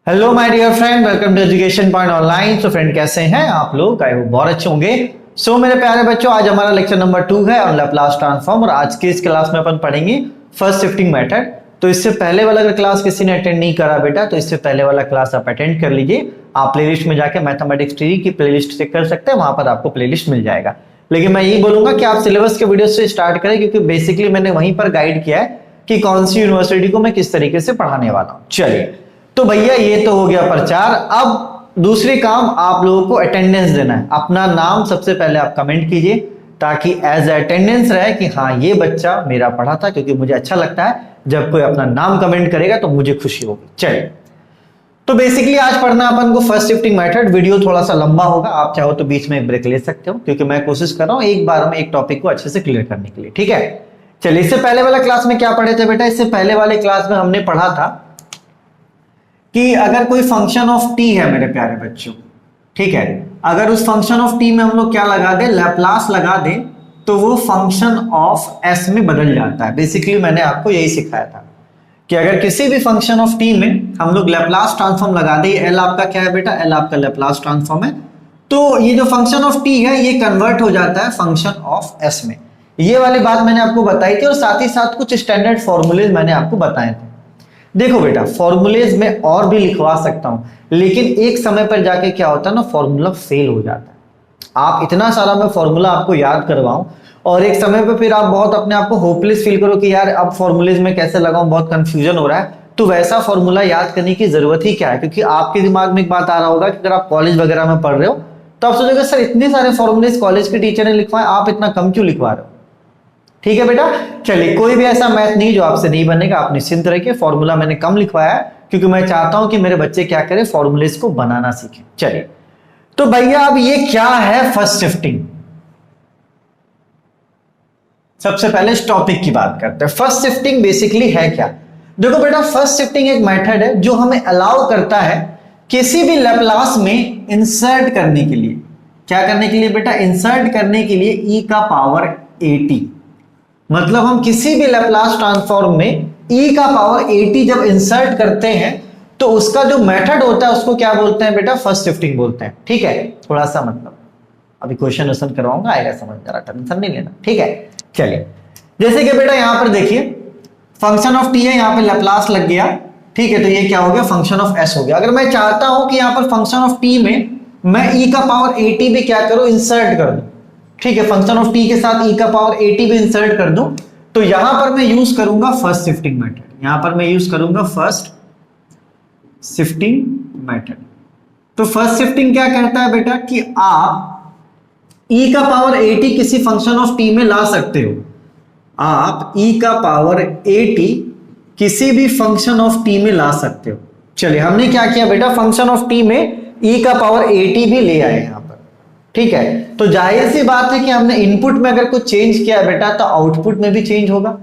Hello my dear friend, welcome to education point online. So friend, कैसे हैं आप लोग? आई होप बहुत अच्छे होंगे। सो मेरे प्यारे बच्चों, आज हमारा लेक्चर नंबर 2 है ऑन लैपलास ट्रांसफॉर्म और आज के इस क्लास में अपन पढ़ेंगे फर्स्ट शिफ्टिंग मेथड। तो इससे पहले वाला अगर क्लास किसी ने अटेंड नहीं करा बेटा, तो इससे पहले वाला क्लास आप अटेंड कर लीजिए। आप प्लेलिस्ट में जाके मैथमेटिक्स 3 की प्लेलिस्ट चेक कर सकते हैं, वहां पर आपको प्लेलिस्ट मिल जाएगा। लेकिन मैं यही बोलूंगा कि आप सिलेबस के वीडियो से स्टार्ट करें, क्योंकि बेसिकली मैंने वहीं पर गाइड किया है कि कौन सी यूनिवर्सिटी को मैं किस तरीके से पढ़ाने वाला हूं। चलिए, तो भैया ये तो हो गया प्रचार। अब दूसरी काम आप लोगों को अटेंडेंस देना है। अपना नाम सबसे पहले आप कमेंट कीजिए, ताकि एज अटेंडेंस रहे कि हाँ ये बच्चा मेरा पढ़ा था, क्योंकि मुझे अच्छा लगता है जब कोई अपना नाम कमेंट करेगा तो मुझे खुशी होगी। चलिए, तो बेसिकली आज पढ़ना अपन को फर्स्ट शिफ्टिंग मेथड। वीडियो थोड़ा सा लंबा होगा, आप चाहो तो बीच में ब्रेक ले सकते हो, क्योंकि मैं कोशिश कर रहा हूं एक बार में एक टॉपिक को अच्छे से क्लियर करने के लिए। ठीक है, चलिए, इससे पहले वाला क्लास में क्या पढ़े थे बेटा? इससे पहले वाले क्लास में हमने पढ़ा था कि अगर कोई फंक्शन ऑफ टी है मेरे प्यारे बच्चों, ठीक है, अगर उस फंक्शन ऑफ टी में हम लोग क्या लगा दे, लैप्लास लगा दे, तो वो फंक्शन ऑफ एस में बदल जाता है। बेसिकली मैंने आपको यही सिखाया था कि अगर किसी भी फंक्शन ऑफ टी में हम लोग लैप्लास ट्रांसफॉर्म लगा दे, एल आपका क्या है बेटा? एल आपका लैप्लास ट्रांसफॉर्म है, तो ये जो फंक्शन ऑफ टी है ये कन्वर्ट हो जाता है फंक्शन ऑफ एस में। ये वाली बात मैंने आपको बताई थी, और साथ ही साथ कुछ स्टैंडर्ड फॉर्मूलेज मैंने आपको बताए थे। देखो बेटा, फॉर्मूलेज में और भी लिखवा सकता हूं, लेकिन एक समय पर जाके क्या होता है ना, फॉर्मूला फेल हो जाता है। आप इतना सारा मैं फॉर्मूला आपको याद करवाऊं और एक समय पर फिर आप बहुत अपने आप को होपलेस फील करो कि यार अब फॉर्मूलेज में कैसे लगाऊं, बहुत कंफ्यूजन हो रहा है। तो वैसा फॉर्मूला याद करने की जरूरत ही क्या है? क्योंकि आपके दिमाग में एक बात आ रहा होगा कि अगर आप कॉलेज वगैरह में पढ़ रहे हो तो आप सोचोगे सर इतने सारे फॉर्मूलेज कॉलेज के टीचर ने लिखवाए, आप इतना कम क्यों लिखवा रहे हो? ठीक है बेटा, चलिए, कोई भी ऐसा मैथ नहीं जो आपसे नहीं बनेगा, आप निश्चिंत रहिए। फॉर्मूला मैंने कम लिखवाया है क्योंकि मैं चाहता हूं कि मेरे बच्चे क्या करें, फॉर्मूलेज को बनाना सीखें। चलिए, तो भैया अब ये क्या है फर्स्ट शिफ्टिंग? सबसे पहले इस टॉपिक की बात करते हैं। फर्स्ट शिफ्टिंग बेसिकली है क्या? देखो बेटा, फर्स्ट शिफ्टिंग एक मेथड है जो हमें अलाउ करता है किसी भी लैप्लास में इंसर्ट करने के लिए। क्या करने के लिए बेटा? इंसर्ट करने के लिए ई का पावर AT। मतलब हम किसी भी लैप्लास ट्रांसफॉर्म में e का पावर AT जब इंसर्ट करते हैं तो उसका जो मेथड होता है उसको क्या बोलते हैं बेटा? फर्स्ट शिफ्टिंग बोलते हैं। ठीक है, थोड़ा सा मतलब अभी क्वेश्चन आंसर करवाऊंगा, आएगा समझ, जरा टेंशन नहीं लेना। ठीक है, चलिए, जैसे कि बेटा यहां पर देखिए फंक्शन ऑफ t है, यहां पे लैप्लास लग गया। ठीक है, तो ये क्या हो गया? फंक्शन ऑफ s हो गया। अगर मैं चाहता हूं कि यहां पर फंक्शन ऑफ t में मैं e का पावर AT भी क्या करूं? इंसर्ट कर दूं। ठीक है, फंक्शन ऑफ t के साथ e का पावर AT भी इंसर्ट कर दूं, तो यहां पर मैं यूज करूंगा फर्स्ट शिफ्टिंग मेथड। यहां पर मैं यूज करूंगा फर्स्ट शिफ्टिंग मेथड। तो फर्स्ट शिफ्टिंग क्या कहता है बेटा कि आप e का पावर AT किसी फंक्शन ऑफ t में ला सकते हो। आप e का पावर AT किसी भी फंक्शन ऑफ t में ला सकते हो। चलिए, हमने क्या किया बेटा? फंक्शन ऑफ t में e का पावर AT भी ले आए यहां पर। ठीक है, तो जाहिर सी बात है कि हमने इनपुट में अगर कुछ चेंज किया बेटा तो आउटपुट में भी चेंज होगा।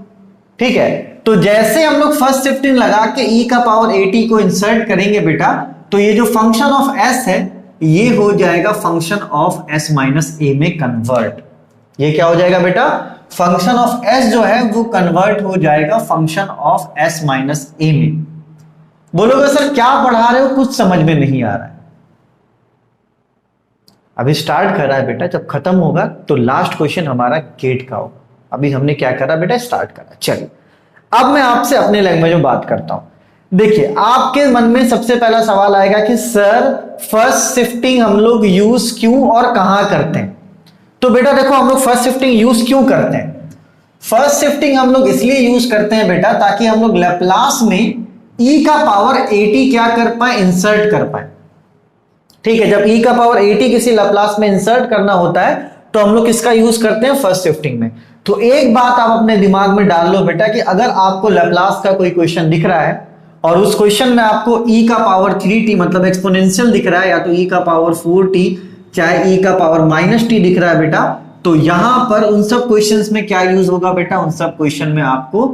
ठीक है, तो जैसे हम लोग फर्स्ट शिफ्टिंग लगा के e का पावर AT को इंसर्ट करेंगे बेटा, तो ये जो फंक्शन ऑफ s है ये हो जाएगा function of s minus a में कन्वर्ट। ये क्या हो जाएगा बेटा? फंक्शन ऑफ s जो है वो कन्वर्ट हो जाएगा function of s minus a में। बोलोगे सर क्या पढ़ा रहे हो, कुछ समझ में नहीं आ रहा है। अभी स्टार्ट कर रहा है बेटा, जब खत्म होगा तो लास्ट क्वेश्चन हमारा गेट का होगा। अभी हमने क्या करा बेटा? स्टार्ट करा। चलिए, अब मैं आपसे अपने लैंग्वेज में बात करता हूं। देखिए, आपके मन में सबसे पहला सवाल आएगा कि सर फर्स्ट शिफ्टिंग हम लोग यूज क्यों और कहां करते हैं? तो बेटा देखो, हम लोग फर्स्ट शिफ्टिंग यूज क्यों करते हैं? फर्स्ट शिफ्टिंग हम लोग इसलिए यूज करते हैं बेटा ताकि हम लोग लैप्लास में e का पावर AT क्या कर पाए? इंसर्ट कर पाए। ठीक है, जब e का पावर AT किसी लैप्लास में इंसर्ट करना होता है तो हम लोग किसका यूज करते हैं? फर्स्ट शिफ्टिंग में। तो एक बात आप अपने दिमाग में डाल लो बेटा कि अगर आपको लैप्लास का कोई क्वेश्चन दिख रहा है और उस क्वेश्चन में आपको e का पावर 3t मतलब एक्सपोनेंशियल दिख रहा है, या तो e का पावर 4t चाहे e का पावर -t दिख रहा है बेटा, तो यहां पर उन सब क्वेश्चंस में क्या यूज होगा बेटा? उन सब क्वेश्चन में आपको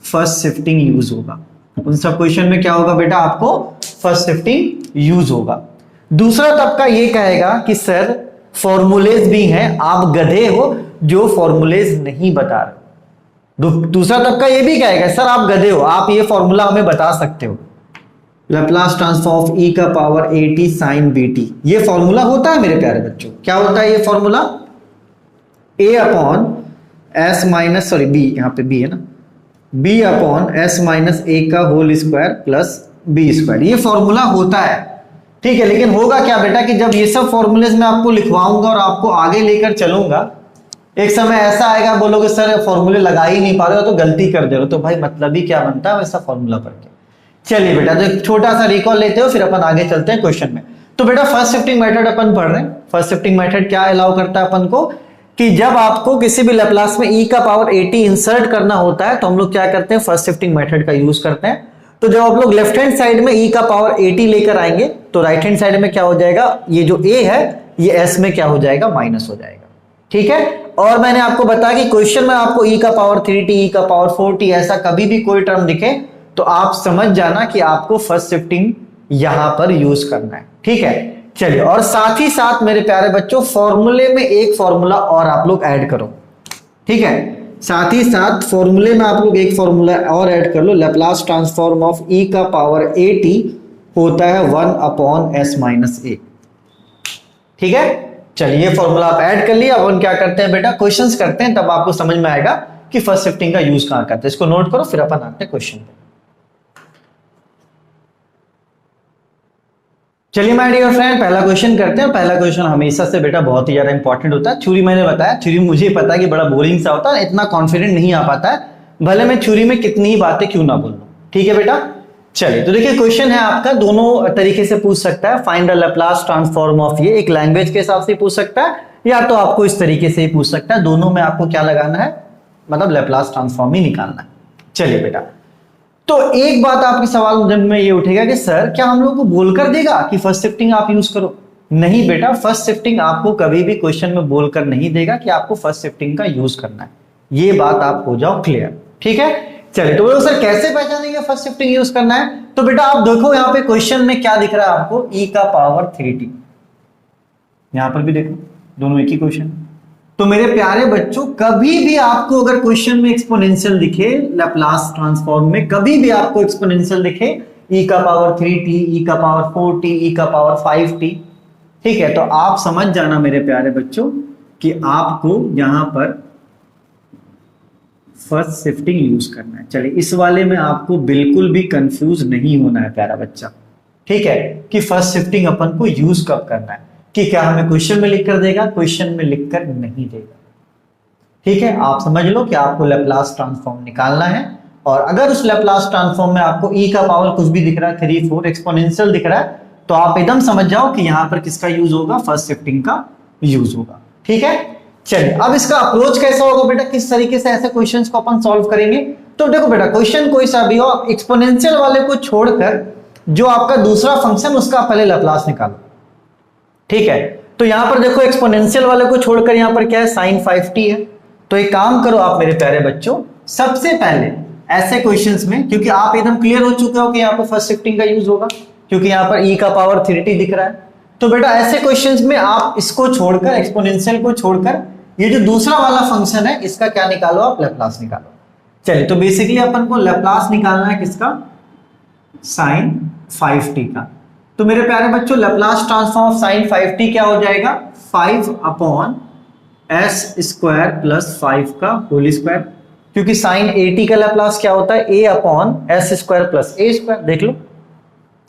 फर्स्ट शिफ्टिंग यूज होगा। उन सब क्वेश्चन में क्या होगा बेटा? आपको फर्स्ट शिफ्टिंग यूज होगा। दूसरा तबका ये कहेगा कि सर फॉर्मूलेज भी हैं, आप गधे हो जो फॉर्मूलेज नहीं बता रहे। दूसरा तबका ये भी कहेगा सर आप गधे हो, आप ये फॉर्मूला हमें बता सकते हो। लैप्लास ट्रांसफॉर्म ऑफ ई का पावर AT साइन BT। ये फॉर्मूला होता है मेरे प्यारे बच्चों, क्या होता है ये formula? A upon S minus, sorry B, यहाँ पे B है ना, B upon S minus A का whole square plus B square, ये फॉर्मूला होता है। ठीक है, लेकिन होगा क्या बेटा कि जब ये सब फॉर्मूलेज मैं आपको लिखवाऊंगा और आपको आगे लेकर चलूंगा, एक समय ऐसा आएगा बोलोगे सर फॉर्मूले लगा ही नहीं पा रहे हो तो गलती कर दे रहे हो, तो भाई मतलब ही क्या बनता है वैसा फॉर्मूला पढ़ के। चलिए बेटा, तो एक छोटा सा रिकॉल लेते हो फिर अपन आगे चलते हैं क्वेश्चन में। तो बेटा फर्स्ट शिफ्टिंग मेथड अपन पढ़ रहे हैं। फर्स्ट शिफ्टिंग मेथड क्या अलाउ करता है अपन को कि जब आपको किसी भी लैप्लास में e का पावर AT इंसर्ट करना होता है तो हम लोग क्या करते हैं, फर्स्ट शिफ्टिंग मेथड का यूज करते हैं। तो जब आप लोग लेफ्ट हैंड साइड में e का पावर AT लेकर आएंगे तो राइट हैंड साइड में क्या हो जाएगा, ये जो a है ये s में क्या हो जाएगा, माइनस हो जाएगा। ठीक है, और मैंने आपको बताया कि क्वेश्चन में आपको e का पावर 3t, e का पावर 4t ऐसा कभी भी कोई टर्म दिखे तो आप समझ जाना कि आपको फर्स्ट शिफ्टिंग यहां पर यूज करना है। ठीक है, चलिए, और साथ ही साथ मेरे प्यारे बच्चों फॉर्मूले में एक फॉर्मूला और आप लोग ऐड करो। ठीक है, साथ ही साथ फॉर्मूले में आप लोग एक फॉर्मूला और ऐड कर लो, लैप्लास ट्रांसफॉर्म ऑफ e का पावर AT होता है 1 अपॉन s माइनस a। ठीक है, चलिए ये फॉर्मूला आप ऐड कर लिया। अपन क्या करते हैं बेटा, क्वेश्चंस करते हैं, तब आपको समझ में आएगा कि फर्स्ट शिफ्टिंग का यूज कहां करते हैं। इसको नोट करो फिर अपन आते हैं क्वेश्चन पे। चलिए माय डियर फ्रेंड, पहला क्वेश्चन करते हैं। पहला क्वेश्चन हमेशा से बेटा बहुत ही ज्यादा इंपॉर्टेंट होता है। थ्योरी मैंने बताया, थ्योरी मुझे पता है कि बड़ा बोरिंग सा होता है, इतना कॉन्फिडेंट नहीं आ पाता है, भले मैं थ्योरी में कितनी ही बातें क्यों ना बोल लूं। ठीक है बेटा, चलिए तो देखिए क्वेश्चन है आपका, दोनों तरीके से पूछ सकता है। Find the Laplace transform of, ये एक लैंग्वेज के हिसाब से पूछ सकता है या तो आपको इस तरीके से ही पूछ सकता है। दोनों में आपको क्या लगाना है, मतलब लैप्लास ट्रांसफॉर्म ही निकालना है। चलिए बेटा, तो एक बात आपके सवाल में ये उठेगा कि सर क्या हम लोग को बोलकर देगा कि फर्स्ट शिफ्टिंग आप यूज करो? नहीं बेटा, फर्स्ट शिफ्टिंग आपको कभी भी क्वेश्चन में बोलकर नहीं देगा कि आपको फर्स्ट शिफ्टिंग का यूज करना है। ये बात आप हो जाओ क्लियर। ठीक है, चलिए तो सर कैसे पहचानेंगे फर्स्ट शिफ्टिंग यूज करना है? तो बेटा आप देखो यहाँ पे क्वेश्चन में क्या दिख रहा है आपको, e का पावर 3t, यहां पर भी देखो दोनों एक ही क्वेश्चन। तो मेरे प्यारे बच्चों कभी भी आपको अगर क्वेश्चन में एक्सपोनेंशियल दिखे, लैप्लास ट्रांसफॉर्म में कभी भी आपको एक्सपोनेंशियल दिखे, e का पावर 3t, e का पावर 4t, e का पावर 5t, ठीक है, तो आप समझ जाना मेरे प्यारे बच्चों कि आपको यहां पर फर्स्ट शिफ्टिंग यूज करना है। चलिए इस वाले में आपको बिल्कुल भी कंफ्यूज नहीं होना है प्यारा बच्चा। ठीक है, कि फर्स्ट शिफ्टिंग अपन को यूज कब करना है, कि क्या हमें क्वेश्चन में लिखकर देगा, क्वेश्चन में लिखकर नहीं देगा। ठीक है, आप समझ लो कि आपको लैप्लास ट्रांसफॉर्म निकालना है, और अगर उस लैप्लास ट्रांसफॉर्म में आपको e का पावर कुछ भी दिख रहा है, 3, 4 एक्सपोनेंशियल दिख रहा है, तो आप एकदम समझ जाओ कि यहां पर किसका यूज होगा, फर्स्ट शिफ्टिंग का यूज होगा। ठीक है, चलिए अब इसका अप्रोच कैसा होगा बेटा, किस तरीके से ऐसे क्वेश्चंस को अपन सॉल्व करेंगे? तो देखो बेटा, क्वेश्चन कोई सा भी हो, एक्सपोनेंशियल वाले को छोड़कर जो आपका दूसरा फंक्शन उसका पहले लैप्लास निकालो। ठीक है, तो यहां पर देखो एक्सपोनेंशियल वाले को छोड़कर यहां पर क्या है, sin 5t है। तो एक काम करो आप मेरे प्यारे बच्चों, सबसे पहले ऐसे क्वेश्चंस में, क्योंकि आप एकदम क्लियर हो चुके हो कि यहां पर फर्स्ट शिफ्टिंग का यूज होगा, क्योंकि यहां पर e का पावर 3t दिख रहा है, तो बेटा ऐसे क्वेश्चंस में आप इसको छोड़कर, एक्सपोनेंशियल को छोड़कर, ये जो दूसरा वाला फंक्शन है इसका क्या निकालो, आप लैप्लास निकालो। चलिए तो बेसिकली अपन को लैप्लास निकालना है किसका, sin 5t का। तो मेरे प्यारे बच्चों Laplace transform of sin 5t क्या हो जाएगा, 5 अपॉन s स्क्वायर प्लस 5 का होल स्क्वायर, क्योंकि sin 80 का लैप्लास क्या होता है, a upon s square plus a square. देख लो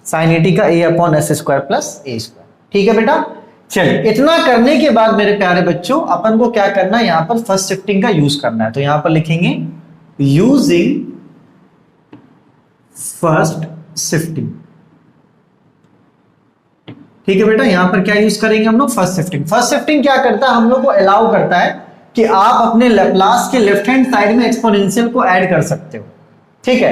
sin 80 का a upon s square plus a square. ठीक है बेटा, चलिए इतना करने के बाद मेरे प्यारे बच्चों अपन को क्या करना है, यहां पर फर्स्ट शिफ्टिंग का यूज करना है। तो यहां पर लिखेंगे यूजिंग फर्स्ट शिफ्टिंग। ठीक है बेटा, यहां पर क्या यूज करेंगे हम लोग, फर्स्ट शिफ्टिंग। फर्स्ट शिफ्टिंग क्या करता है, हम लोग को अलाउ करता है कि आप अपने लैप्लास के लेफ्ट हैंड साइड में एक्सपोनेंशियल को ऐड कर सकते हो। ठीक है,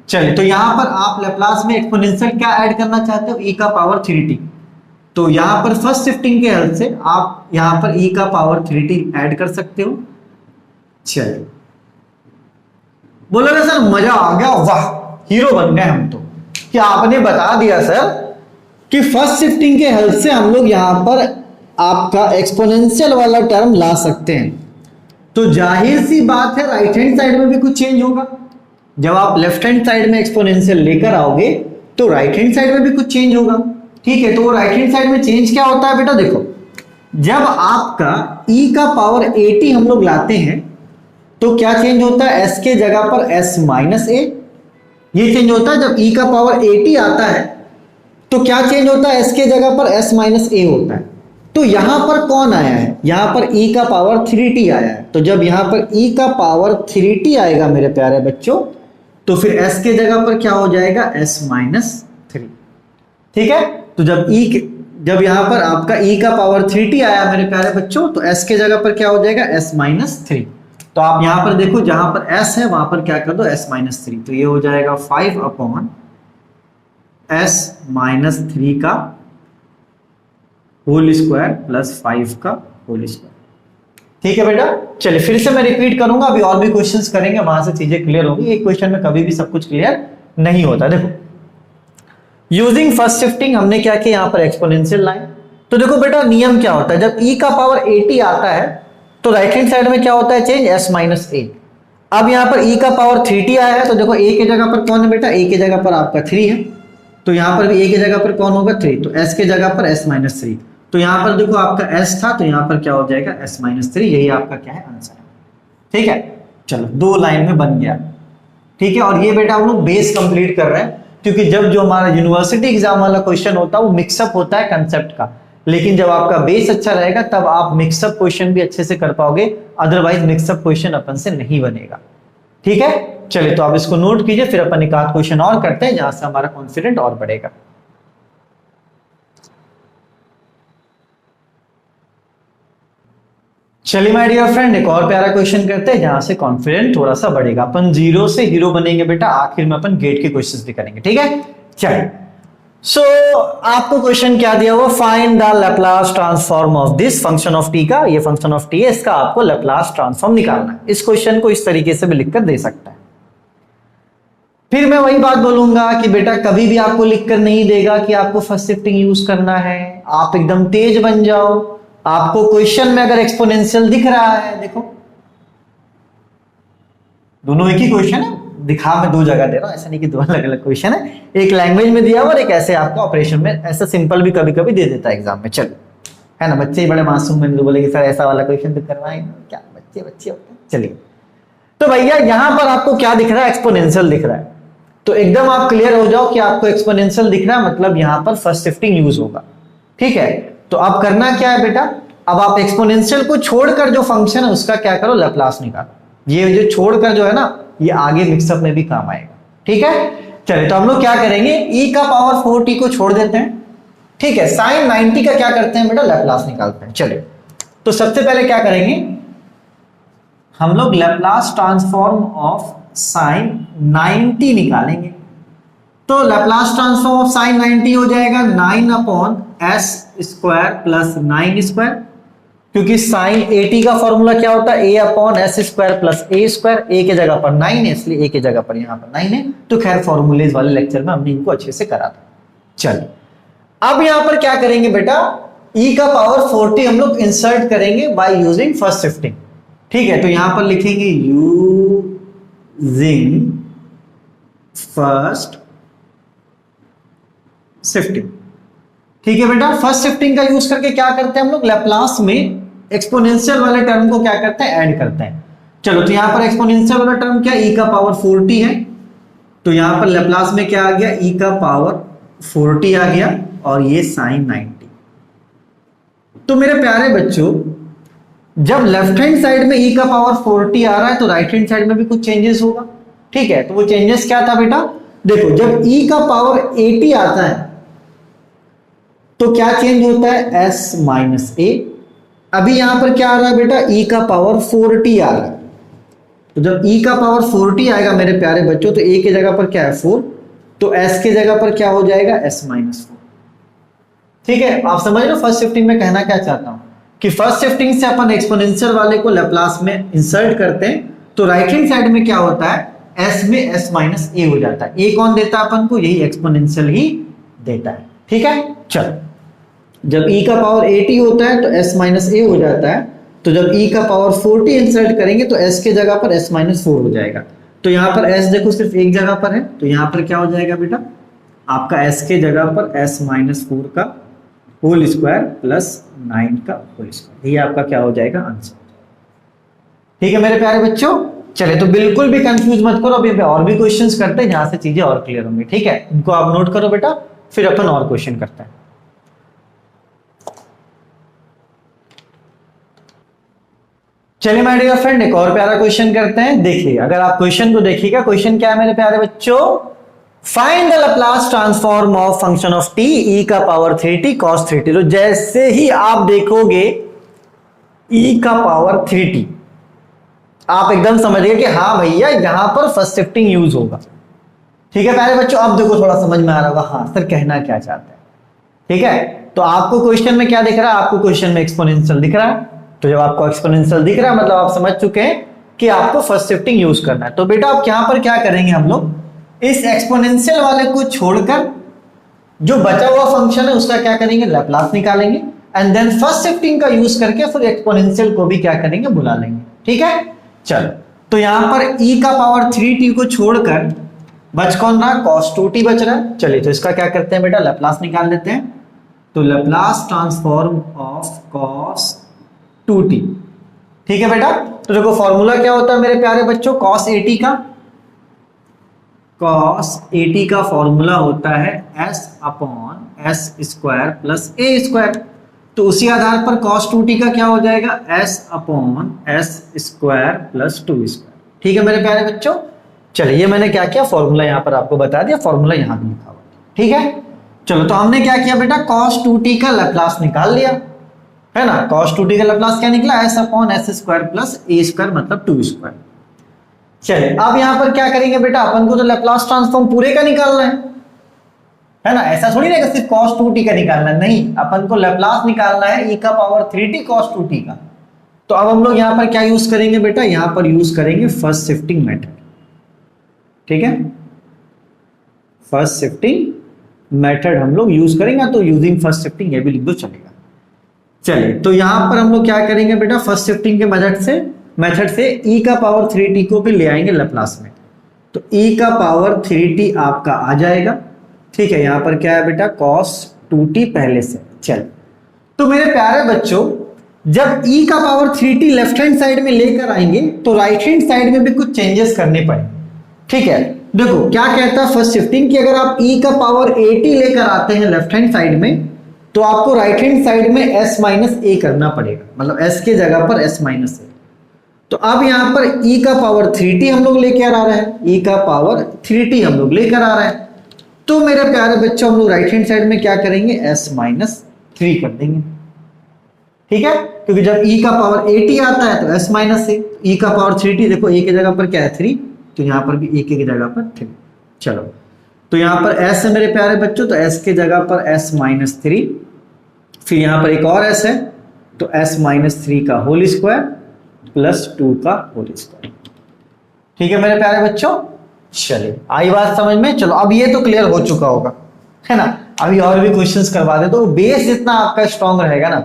चलिए तो यहां पर आप लैप्लास में एक्सपोनेंशियल क्या ऐड करना चाहते हो, e का पावर 3t। तो यहां पर फर्स्ट शिफ्टिंग के हेल्प से आप यहां पर e का पावर 3t ऐड कर सकते हो। चलिए बोलोगे सर मजा आ गया, वाह हीरो बन गए हम, तो कि आपने बता दिया सर कि फर्स्ट शिफ्टिंग के हेल्प से हम लोग यहां पर आपका एक्सपोनेंशियल वाला टर्म ला सकते हैं। तो जाहिर सी बात है राइट हैंड साइड में भी कुछ चेंज होगा। जब आप लेफ्ट हैंड साइड में एक्सपोनेंशियल लेकर आओगे तो राइट हैंड साइड में भी कुछ चेंज होगा। ठीक है, तो वो राइट हैंड साइड में चेंज क्या होता है बेटा, देखो जब आपका e का पावर 80 हम लोग लाते हैं तो क्या चेंज होता है, s के जगह पर s माइनस a, ये चेंज होता है। जब e का पावर 80 आता है तो क्या चेंज होता है, s के जगह पर s माइनस a होता है। तो यहां पर कौन आया है, यहां पर e का पावर 3t आया है। तो जब यहां पर e का पावर 3t आएगा मेरे प्यारे बच्चों, तो फिर s के जगह पर क्या हो जाएगा, s माइनस 3। ठीक है, तो जब यहां पर आपका e का पावर 3t आया मेरे प्यारे बच्चों, तो s के जगह पर क्या हो जाएगा, s माइनस 3। तो आप यहां पर देखो, जहां पर s है वहां पर क्या कर दो, s माइनस 3। तो ये हो जाएगा 5 अपॉन s माइनस 3 का होल स्क्वायर प्लस 5 का होल स्क्वायर। ठीक है बेटा, चलिए फिर से मैं रिपीट करूंगा, अभी और भी क्वेश्चंस करेंगे, वहां से चीजें क्लियर होंगी। एक क्वेश्चन में कभी भी सब कुछ क्लियर नहीं होता। देखो यूजिंग फर्स्ट शिफ्टिंग हमने क्या किया, यहां पर एक्सपोनेंशियल लाइन। तो देखो बेटा नियम क्या होता है, जब e का पावर 80 आता है तो राइट हैंड साइड में क्या होता है, चेंज s माइनस a। अब यहां पर e का पावर 3t आया है, तो देखो a के जगह पर कौन है बेटा, a के जगह पर आपका 3 है, तो यहां पर भी a के जगह पर कौन होगा, 3। तो s के जगह पर s माइनस 3। तो यहां पर देखो आपका s था, तो यहां पर क्या हो जाएगा, s माइनस 3। यही आपका क्या है, आंसर है। ठीक है, चलो 2 लाइन में बन गया। ठीक है, और ये बेटा हम लोग बेस कंप्लीट कर रहे हैं, क्योंकि जब जो हमारा यूनिवर्सिटी एग्जाम वाला क्वेश्चन होता है वो मिक्सअप होता है कंसेप्ट का, लेकिन जब आपका बेस अच्छा रहेगा तब आप मिक्सअप क्वेश्चन भी अच्छे से कर पाओगे, अदरवाइज मिक्सअप क्वेश्चन अपन से नहीं बनेगा। ठीक है, चलिए तो आप इसको नोट कीजिए, फिर अपन एक आध क्वेश्चन और करते हैं जहां से हमारा कॉन्फिडेंट और बढ़ेगा। चलिए माय डियर फ्रेंड, एक और प्यारा क्वेश्चन करते हैं जहां से कॉन्फिडेंट थोड़ा सा बढ़ेगा। अपन जीरो से हीरो बनेंगे बेटा, आखिर में अपन गेट के क्वेश्चंस भी करेंगे। ठीक है, चलिए सो आपको क्वेश्चन क्या दिया हुआ, find the Laplace transform of this function of t का, ये फंक्शन ऑफ टी है, इसका आपको लैप्लास ट्रांसफॉर्म निकालना है। इस क्वेश्चन को इस तरीके से भी लिखकर दे सकता है। फिर मैं वही बात बोलूंगा कि बेटा कभी भी आपको लिखकर नहीं देगा कि आपको फर्स्ट शिफ्टिंग यूज करना है, आप एकदम तेज बन जाओ। आपको क्वेश्चन में अगर एक्सपोनेंशियल दिख रहा है, देखो दोनों एक ही क्वेश्चन है, दिखा मैं 2 जगह दे रहा हूं, ऐसा नहीं कि 2 अलग अलग क्वेश्चन है, एक लैंग्वेज में दिया हुआ और एक ऐसे आपका ऑपरेशन में, ऐसा सिंपल भी कभी कभी दे देता है एग्जाम में। चलो है ना, बच्चे बड़े मासूम में बोलेंगे सर ऐसा वाला क्वेश्चन तो करवाएंगे क्या, बच्चे होते हैं। चलिए तो भैया यहां पर आपको क्या दिख रहा है, एक्सपोनेंशियल दिख रहा है, तो एकदम आप क्लियर हो जाओ कि आपको एक्सपोनेंशियल दिख रहा है, मतलब यहां पर फर्स्ट शिफ्टिंग यूज होगा। ठीक है, तो अब करना क्या है बेटा, अब आप एक्सपोनेंशियल को छोड़कर जो फंक्शन है उसका क्या करो, लैप्लास निकालो। ये जो छोड़कर जो है ना, ये आगे मिक्सअप में भी काम आएगा। ठीक है, चलिए तो हम लोग क्या करेंगे, e का पावर 4t को छोड़ देते हैं। ठीक है, साइन 90 का क्या करते हैं बेटा, लैप्लास निकालते हैं। चलिए तो सबसे पहले क्या करेंगे, हम लोग लैप्लास ट्रांसफॉर्म ऑफ साइन 90 निकालेंगे। तो लैप्लास ट्रांसफॉर्म ऑफ साइन 90 हो जाएगा 9 upon s square plus 9 square, क्योंकि साइन 80 का फॉर्मूला क्या होता है, a upon S square plus a square. a के जगह पर 9 है, इसलिए a के जगह पर यहां पर 9 है। तो खैर फॉर्मूलेज वाले लेक्चर में हमने इनको अच्छे से करा था। चलिए अब यहां पर क्या करेंगे बेटा, e का पावर 40 हम लोग इंसर्ट करेंगे बाय यूजिंग फर्स्ट शिफ्टिंग। ठीक है, तो यहां पर लिखेंगे यूजिंग फर्स्ट शिफ्टिंग। ठीक है बेटा, फर्स्ट शिफ्टिंग का यूज करके क्या करते हैं हम लोग, लैप्लास में एक्सपोनेंशियल वाले टर्म को क्या करते हैं, ऐड करते हैं। चलो तो यहां पर एक्सपोनेंशियल वाला टर्म क्या, e का पावर 40 है, तो यहां पर लैप्लास में क्या आ गया, e का पावर 40 आ गया, और ये साइन 90। तो मेरे प्यारे बच्चों, जब लेफ्ट हैंड साइड में e का पावर 40 आ रहा है तो राइट हैंड साइड में भी कुछ चेंजेस होगा। ठीक है, तो वो चेंजेस क्या था बेटा, देखो जब e का पावर 80 आता है तो क्या चेंज होता है, s माइनस a। अभी यहां पर क्या आ रहा है बेटा, e का पावर 40 आ रहा है, तो जब e का पावर 40 आएगा मेरे प्यारे बच्चों, तो a की जगह पर क्या है 4, तो s की जगह पर क्या हो जाएगा, s माइनस 4। ठीक है, आप समझ लो फर्स्ट शिफ्टिंग में कहना क्या चाहता हूं, कि फर्स्ट शिफ्टिंग से अपन एक्सपोनेंशियल वाले को लैप्लास में इंसर्ट करते हैं, तो राइट हैंड साइड में क्या होता है, s में s माइनस a हो जाता है। a कौन देता है अपन को, यही एक्सपोनेंशियल ही देता है। ठीक है, चलो जब e का पावर 80 होता है तो s माइनस a हो जाता है, तो जब e का पावर 40 इंसर्ट करेंगे तो s के जगह पर s माइनस 4 हो जाएगा। तो यहां पर s देखो सिर्फ एक जगह पर है, तो यहां पर क्या हो जाएगा बेटा, आपका s के जगह पर s माइनस 4 का होल स्क्वायर प्लस 9 का होल स्क्वायर, ये आपका क्या हो जाएगा आंसर। ठीक है मेरे प्यारे बच्चों, चले तो बिल्कुल भी कंफ्यूज मत करो, अभी और भी क्वेश्चंस करते हैं जहां से चीजें और क्लियर होंगी। ठीक है, इनको आप नोट करो बेटा, फिर अपन और क्वेश्चन करते हैं। चलिए माय डियर फ्रेंड, एक और प्यारा क्वेश्चन करते हैं। देखिए, अगर आप क्वेश्चन को देखिएगा, क्वेश्चन क्या है मेरे प्यारे बच्चों, find the Laplace transform of function of t e का पावर 3t cos 3t। तो जैसे ही आप देखोगे e का पावर 3t, आप एकदम समझिए कि हाँ भैया यहां पर फर्स्ट शिफ्टिंग यूज होगा। ठीक है प्यारे बच्चों, अब देखो थोड़ा समझ में आ रहा होगा हाँ सर कहना क्या चाहते हैं। ठीक है, तो आपको क्वेश्चन में क्या दिख रहा है, आपको क्वेश्चन में एक्सपोनेंशियल दिख रहा है। तो जब आपको एक्सपोनेंशियल दिख रहा है मतलब आप समझ चुके हैं कि आपको फर्स्ट शिफ्टिंग यूज करना है। तो बेटा आप यहां पर क्या करेंगे, हम लोग इस एक्सपोनेंशियल वाले को छोड़कर जो बचा हुआ फंक्शन है उसका क्या करेंगे, लैप्लास निकालेंगे एंड देन फर्स्ट शिफ्टिंग का यूज करके फिर एक्सपोनेंशियल को भी क्या करेंगे, बुला लेंगे। ठीक है, चलो तो यहां पर e का पावर 3t को छोड़कर बच कौन रहा, cos 2t बच रहा है। चलिए तो इसका क्या करते हैं बेटा, लैप्लास निकाल लेते हैं। तो Laplace transform of cos 2t। ठीक है बेटा, तो देखो फॉर्मूला क्या होता है मेरे प्यारे बच्चों, cos 80 का फॉर्मूला होता है s upon s square plus a square. तो उसी आधार पर cos 2t का क्या हो जाएगा, s upon s square plus 2 square. ठीक है मेरे प्यारे बच्चों, चलिए ये मैंने क्या किया, फॉर्मूला यहां पर आपको बता दिया, फॉर्मूला यहां भी लिखा हुआ। ठीक है, चलो तो हमने क्या किया बेटा, cos 2t का लैप्लास निकाल लिया, है ना। cos 2t का लैप्लास क्या निकला, s upon s square plus a square मतलब 2 स्क्वायर। चलिए अब यहां पर क्या करेंगे बेटा, अपन को तो लैप्लास ट्रांसफॉर्म पूरे का निकालना है ना, ऐसा थोड़ी ना सिर्फ cos 2t का निकालना है, नहीं, अपन को लैप्लास निकालना है e का पावर 3t cos 2t का। तो अब हम लोग यहां पर क्या यूज करेंगे बेटा, यहां पर यूज करेंगे फर्स्ट शिफ्टिंग मेथड। ठीक है, फर्स्ट शिफ्टिंग मेथड हम लोग यूज करेंगे, तो यूजिंग फर्स्ट शिफ्टिंग ये भी लिख दो चलेगा। चलिए तो यहां पर हम लोग क्या करेंगे बेटा, फर्स्ट शिफ्टिंग के मेथड से e का पावर 3t को भी ले आएंगे लैप्लास में। तो e का पावर 3t आपका आ जाएगा। ठीक है, यहां पर क्या है बेटा, cos 2t पहले से। चल तो मेरे प्यारे बच्चों, जब e का power 3t left hand side में लेकर आएंगे तो राइट हैंड साइड में भी कुछ चेंजेस करने पड़ेंगे। ठीक है, देखो क्या कहता है फर्स्ट शिफ्टिंग कि अगर आप e का पावर 80 लेकर आते हैं लेफ्ट हैंड साइड में तो आपको राइट हैंड साइड में s माइनस a करना पड़ेगा, मतलब s के जगह पर s माइनस a। तो अब यहां पर e का पावर 3t हम लोग लेकर आ रहे हैं, e का पावर 3t हम लोग लेकर आ रहे हैं। तो मेरे प्यारे बच्चों हम लोग राइट हैंड साइड में क्या करेंगे, s माइनस 3 कर देंगे। ठीक है, क्योंकि जब e का पावर 80 आता है तो s माइनस a, e का पावर 3t देखो a की जगह पर क्या है 3, तो यहां पर भी a की जगह पर 3। चलो तो यहां पर s है मेरे प्यारे बच्चों, तो s के जगह पर s माइनस 3, फिर यहां पर एक और s है तो s माइनस 3 का होल स्क्वायर प्लस 2 का होल स्क्वायर। ठीक है मेरे प्यारे बच्चों, चलिए आई बात समझ में। चलो अब ये तो क्लियर हो चुका होगा, है ना। अभी और भी क्वेश्चंस करवा दे, तो बेस जितना आपका स्ट्रांग रहेगा ना,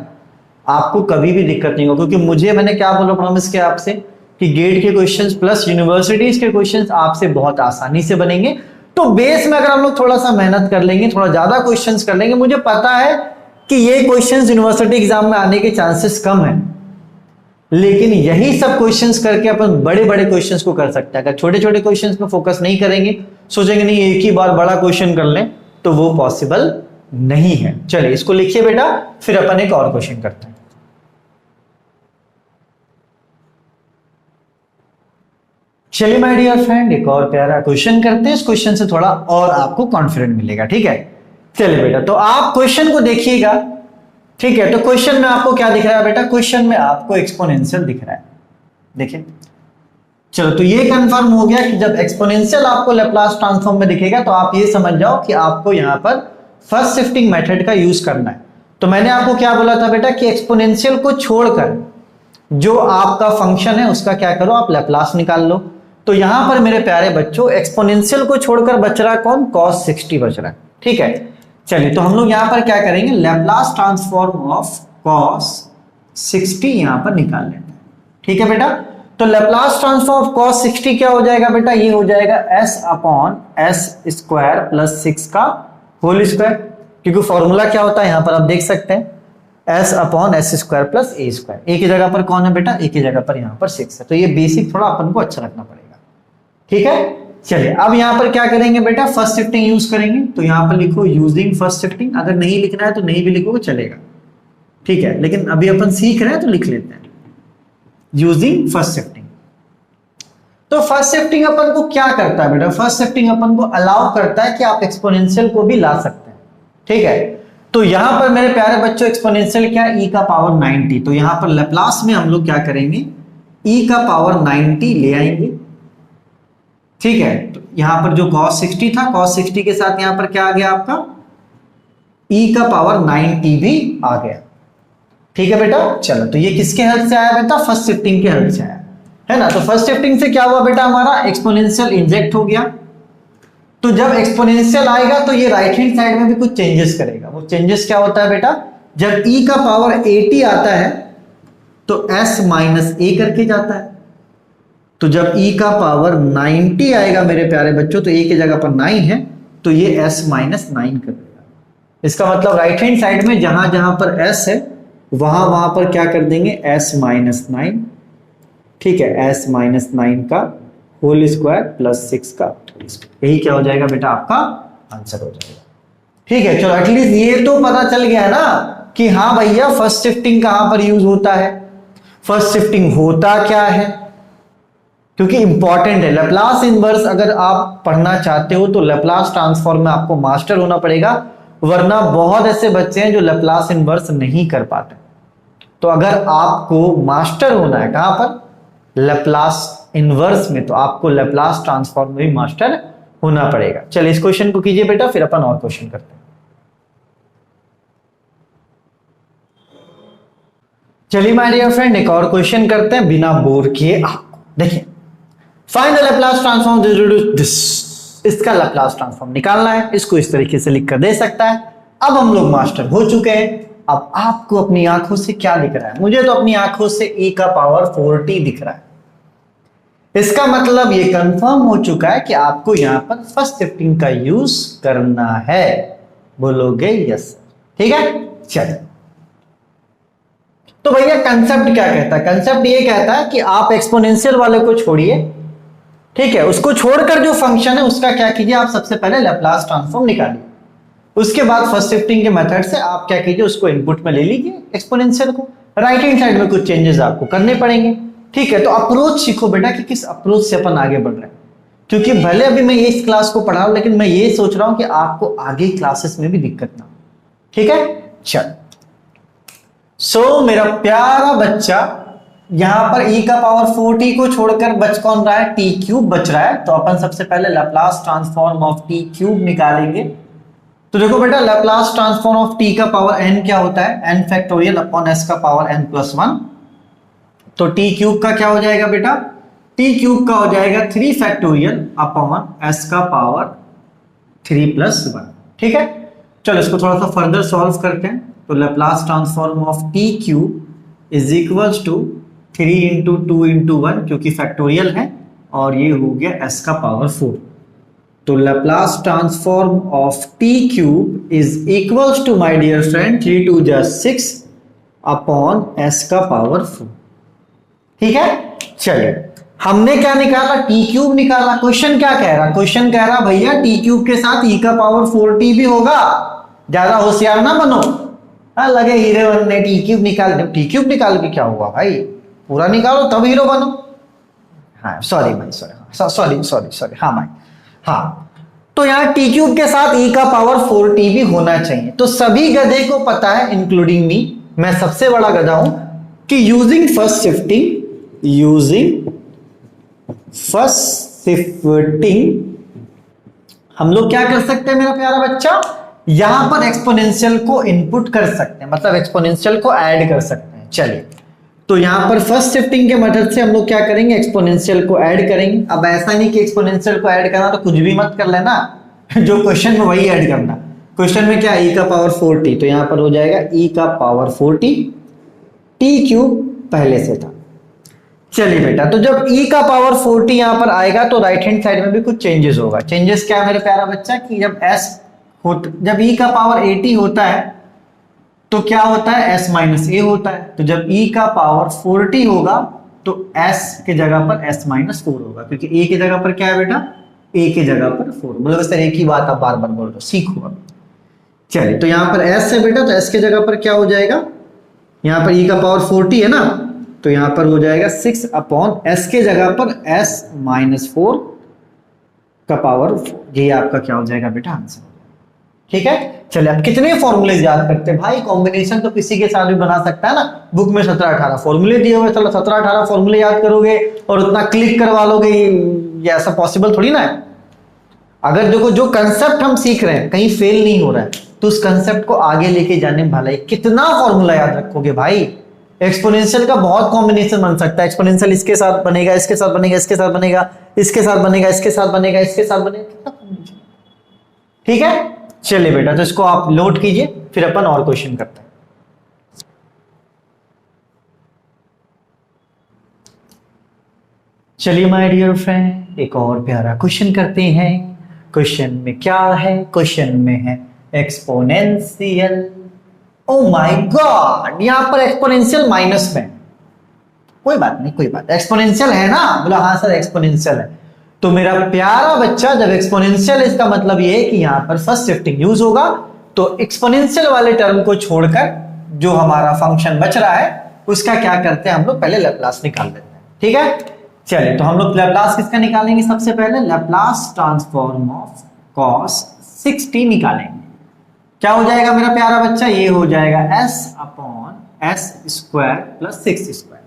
आपको कभी भी दिक्कत नहीं होगी। क्योंकि मैंने क्या बोला, प्रॉमिस किया आपसे कि गेट के क्वेश्चंस प्लस यूनिवर्सिटीज के क्वेश्चंस आपसे बहुत आसानी से बनेंगे। तो बेस में अगर हम लोग थोड़ा सा मेहनत कर लेंगे, थोड़ा ज्यादा क्वेश्चंस कर लेंगे, मुझे पता है कि ये क्वेश्चंस यूनिवर्सिटी एग्जाम में आने के चांसेस कम है, लेकिन यही सब क्वेश्चंस करके अपन बड़े बड़े क्वेश्चंस को कर सकते हैं। अगर छोटे छोटे क्वेश्चंस में फोकस नहीं करेंगे, सोचेंगे नहीं एक ही बार बड़ा क्वेश्चन कर लें, तो वो पॉसिबल नहीं है। चलिए इसको लिखिए बेटा, फिर अपन एक और क्वेश्चन करते हैं। चलिए माय डियर फ्रेंड, एक और प्यारा क्वेश्चन करते हैं। इस क्वेश्चन से थोड़ा और आपको कॉन्फिडेंट मिलेगा। ठीक है, चलिए बेटा, तो आप क्वेश्चन को देखिएगा। ठीक है, तो क्वेश्चन में आपको क्या दिख रहा है बेटा, क्वेश्चन में आपको एक्सपोनेंशियल दिख रहा है। देखिए चलो, तो ये कंफर्म हो गया कि जब एक्सपोनेंशियल आपको लैप्लास ट्रांसफॉर्म में दिखेगा तो आप ये समझ जाओ कि आपको यहां पर फर्स्ट शिफ्टिंग मेथड का यूज करना है। तो मैंने आपको क्या बोला था बेटा कि एक्सपोनेंशियल को छोड़कर जो आपका फंक्शन है उसका क्या करो, आप लैप्लास निकाल लो। तो यहां पर मेरे प्यारे बच्चों एक्सपोनेंशियल को छोड़कर बच रहा कौन, cos 60 बच रहा है। ठीक है, चलिए तो हम लोग यहां पर क्या करेंगे, लैप्लास ट्रांसफॉर्म ऑफ cos 60 यहां पर निकाल लेते हैं। ठीक है बेटा, तो लैप्लास ट्रांसफॉर्म ऑफ cos 60 क्या हो जाएगा बेटा, ये हो जाएगा s upon s square plus 6 का होल स्क्वायर, क्योंकि फॉर्मूला क्या होता है यहां पर आप देख सकते हैं s upon S square plus A square. A की जगह पर कौन है बेटा, ए की जगह पर यहां पर 6 है, तो ये बेसिक थोड़ा अपन को अच्छा रखना पड़ेगा। ठीक है, चलिए अब यहां पर क्या करेंगे बेटा, फर्स्ट शिफ्टिंग यूज करेंगे। तो यहां पर लिखो यूजिंग फर्स्ट शिफ्टिंग, अगर नहीं लिखना है तो नहीं भी लिखोगे चलेगा, ठीक है, लेकिन अभी अपन सीख रहे हैं तो लिख लेते हैं यूजिंग फर्स्ट शिफ्टिंग। तो फर्स्ट शिफ्टिंग अपन को क्या करता है बेटा, फर्स्ट शिफ्टिंग अपन को अलाउ करता है कि आप एक्सपोनेंशियल को भी ला सकते हैं। ठीक है, तो यहां पर मेरे प्यारे बच्चों एक्सपोनेंशियल क्या है, e का पावर 90, तो यहां पर लैप्लास में हम लोग क्या करेंगे, e का पावर 90 ले आएंगे। ठीक है, तो यहां पर जो cos 60 था, cos 60 के साथ यहां पर क्या आ गया आपका e का पावर 90 भी आ गया। ठीक है बेटा, चलो तो ये किसके हेल्प से आया बेटा, फर्स्ट शिफ्टिंग के हेल्प से आया, है ना। तो फर्स्ट शिफ्टिंग से क्या हुआ बेटा, हमारा एक्सपोनेंशियल इंजेक्ट हो गया। तो जब एक्सपोनेंशियल आएगा तो ये राइट हैंड साइड में भी कुछ चेंजेस करेगा। वो चेंजेस क्या होता है बेटा, जब e का पावर 80 आता है तो s माइनस a करके जाता है। तो जब e का पावर 90 आएगा मेरे प्यारे बच्चों, तो a की जगह पर 9 है, तो ये s माइनस 9 कर देगा। इसका मतलब राइट हैंड साइड में जहां जहां पर s है वहां वहां पर क्या कर देंगे, s माइनस 9। ठीक है, s माइनस 9 का होल स्क्वायर प्लस 6 का, यही क्या हो जाएगा बेटा, आपका आंसर हो जाएगा। ठीक है, चलो एटलीस्ट ये तो पता चल गया ना कि हाँ भैया फर्स्ट शिफ्टिंग कहां पर यूज होता है, फर्स्ट शिफ्टिंग होता क्या है, क्योंकि इंपॉर्टेंट है। लैप्लास इनवर्स अगर आप पढ़ना चाहते हो तो लैप्लास ट्रांसफॉर्म में आपको मास्टर होना पड़ेगा, वरना बहुत ऐसे बच्चे हैं जो लैप्लास इनवर्स नहीं कर पाते। तो अगर आपको मास्टर होना है कहां पर, लैप्लास इनवर्स में, तो आपको लैप्लास ट्रांसफॉर्म में भी मास्टर होना पड़ेगा। चलिए इस क्वेश्चन को कीजिए बेटा, फिर अपन और क्वेश्चन करते हैं। चलिए माय डियर फ्रेंड एक और क्वेश्चन करते हैं बिना बोर किए आपको। देखिए, find the Laplace transform this, इसका लैप्लास ट्रांसफॉर्म निकालना है। इसको इस तरीके से लिख कर दे सकता है। अब हम लोग मास्टर हो चुके हैं। अब आपको अपनी आंखों से क्या दिख रहा है, मुझे तो अपनी आंखों से e का पावर 40 दिख रहा है। इसका मतलब ये कंफर्म हो चुका है कि आपको यहां पर फर्स्ट शिफ्टिंग का यूज करना है। बोलोगे यस सर, ठीक है। चलिए, तो भैया कंसेप्ट क्या कहता है, कंसेप्ट ये कहता है कि आप एक्सपोनेंशियल वाले को छोड़िए, ठीक है, उसको छोड़कर जो फंक्शन है उसका क्या कीजिए, आप सबसे पहले लैप्लास ट्रांसफॉर्म निकालिए। उसके बाद फर्स्ट शिफ्टिंग के मेथड से आप क्या कीजिए, उसको इनपुट में ले लीजिए एक्सपोनेंशियल को। राइट हैंड साइड में कुछ चेंजेस आपको करने पड़ेंगे। ठीक है, तो अप्रोच सीखो बेटा कि किस अप्रोच से अपन आगे बढ़ रहे हैं, क्योंकि भले अभी मैं ये इस क्लास को पढ़ा रहा हूं, लेकिन मैं ये सोच रहा हूं कि आपको आगे क्लासेस में भी दिक्कत ना हो। ठीक है, चल सो मेरा प्यारा बच्चा, यहां पर e का पावर 40 को छोड़कर बच कौन रहा है, t क्यूब बच रहा है। तो अपन सबसे पहले Laplace transform of t cube निकालेंगे। तो देखो बेटा, लैप्लास ट्रांसफॉर्म ऑफ t का पावर n क्या होता है, n फैक्टोरियल अपॉन s का पावर n प्लस 1। तो t क्यूब का क्या हो जाएगा बेटा, t क्यूब का हो जाएगा 3 फैक्टोरियल अपॉन s का पावर 3 प्लस 1। ठीक है, चलो इसको थोड़ा सा फर्दर सॉल्व करते हैं। तो Laplace transform of t cube is equals to 3 into 2 into 1, क्योंकि फैक्टोरियल है, और ये हो गया s का पावर 4। तो Laplace transform of t cube is equals to my dear friend 3 2 जा 6 अपॉन s का पावर 4। ठीक है, चलिए हमने क्या निकाला, t क्यूब निकाला। क्वेश्चन क्या कह रहा, क्वेश्चन कह रहा भैया t क्यूब के साथ e का पावर 4t भी होगा। ज्यादा होशियार ना बनो, लगे हीरे बनने, टी क्यूब निकाल, टी क्यूब निकाल के क्या हुआ भाई, पूरा निकालो तब हीरो बनो। हाँ सॉरी भाई, सॉरी हाँ भाई, हाँ। तो यहाँ टी क्यूब के साथ e का पावर 4t भी होना चाहिए। तो सभी गधे को पता है इंक्लूडिंग मी, मैं सबसे बड़ा गधा हूं, कि यूजिंग फर्स्ट शिफ्टिंग हम लोग क्या कर सकते हैं मेरा प्यारा बच्चा, यहां पर एक्सपोनेंशियल को इनपुट कर सकते हैं, मतलब एक्सपोनेंशियल को ऐड कर सकते हैं। चलिए, तो यहां पर फर्स्ट शिफ्टिंग के मेथड से हम लोग क्या करेंगे, एक्सपोनेंशियल को ऐड करेंगे। अब ऐसा नहीं कि एक्सपोनेंशियल को ऐड करना तो कुछ भी मत कर लेना, जो क्वेश्चन में वही ऐड करना। क्वेश्चन में क्या, e का पावर 4t, तो यहां पर हो जाएगा e का पावर 4t, t क्यूब पहले से था। चलिए बेटा, तो जब e का पावर 4t यहां पर आएगा तो राइट हैंड साइड में भी कुछ चेंजेस होगा। चेंजेस क्या है मेरे प्यारा बच्चा, कि जब s जब e का पावर 80 होता है तो क्या होता है, s माइनस ए होता है। तो जब e का पावर 40 होगा तो s के जगह पर s माइनस 4 होगा, क्योंकि a की जगह पर क्या है बेटा, a की जगह पर 4। बोलो सर एक ही बात आप बार बार बोल रहे हो, सीखो अब। चलिए तो यहाँ पर s है बेटा, तो s के जगह पर क्या हो जाएगा, यहाँ पर e का पावर 40 है ना, तो यहाँ पर हो जाएगा 6 अपॉन s के जगह पर s माइनस 4 का पावर, ये आपका क्या हो जाएगा बेटा आंसर। ठीक है, चलिए अब कितने फॉर्मूले याद करते हैं भाई, कॉम्बिनेशन तो किसी के साथ भी बना सकता है ना। बुक में 17-18 फॉर्मूले दिए हुए, चलो 17-18 फॉर्मूले याद करोगे और उतना क्लिक करवा लोगे, ये ऐसा पॉसिबल थोड़ी ना है। अगर देखो जो कंसेप्ट हम सीख रहे हैं कहीं फेल नहीं हो रहा है, तो उस कंसेप्ट को आगे लेके जाने में भलाई कितना फॉर्मूला याद रखोगे भाई। एक्सपोनेंशियल का बहुत कॉम्बिनेशन बन सकता है, एक्सपोनेंशियल इसके साथ बनेगा, इसके साथ बनेगा, इसके साथ बनेगा, इसके साथ बनेगा, इसके साथ बनेगा, इसके साथ बनेगा, कितना कॉम्बिनेशन। ठीक है, चलिए बेटा तो इसको आप नोट कीजिए, फिर अपन और क्वेश्चन करते हैं। चलिए माय डियर फ्रेंड एक और प्यारा क्वेश्चन करते हैं। क्वेश्चन में क्या है, क्वेश्चन में है एक्सपोनेंशियल। ओ माय गॉड, यहां पर एक्सपोनेंशियल माइनस में, कोई बात नहीं कोई बात, एक्सपोनेंशियल है ना, बोला हाँ सर एक्सपोनेंशियल है। तो मेरा प्यारा बच्चा जब एक्सपोनेंशियल, इसका मतलब ये है कि यहां पर फर्स्ट शिफ्टिंग यूज होगा, तो एक्सपोनेंशियल वाले टर्म को छोड़कर जो हमारा फंक्शन बच रहा है उसका क्या करते हैं हम लोग, पहले लैप्लास निकाल लेते हैं। ठीक है, चलिए तो हम लोग लैप्लास किसका निकालेंगे, सबसे पहले लैप्लास ट्रांसफॉर्म ऑफ cos 60 निकालेंगे। क्या हो जाएगा मेरा प्यारा बच्चा, ये हो जाएगा s upon s square plus 6 square.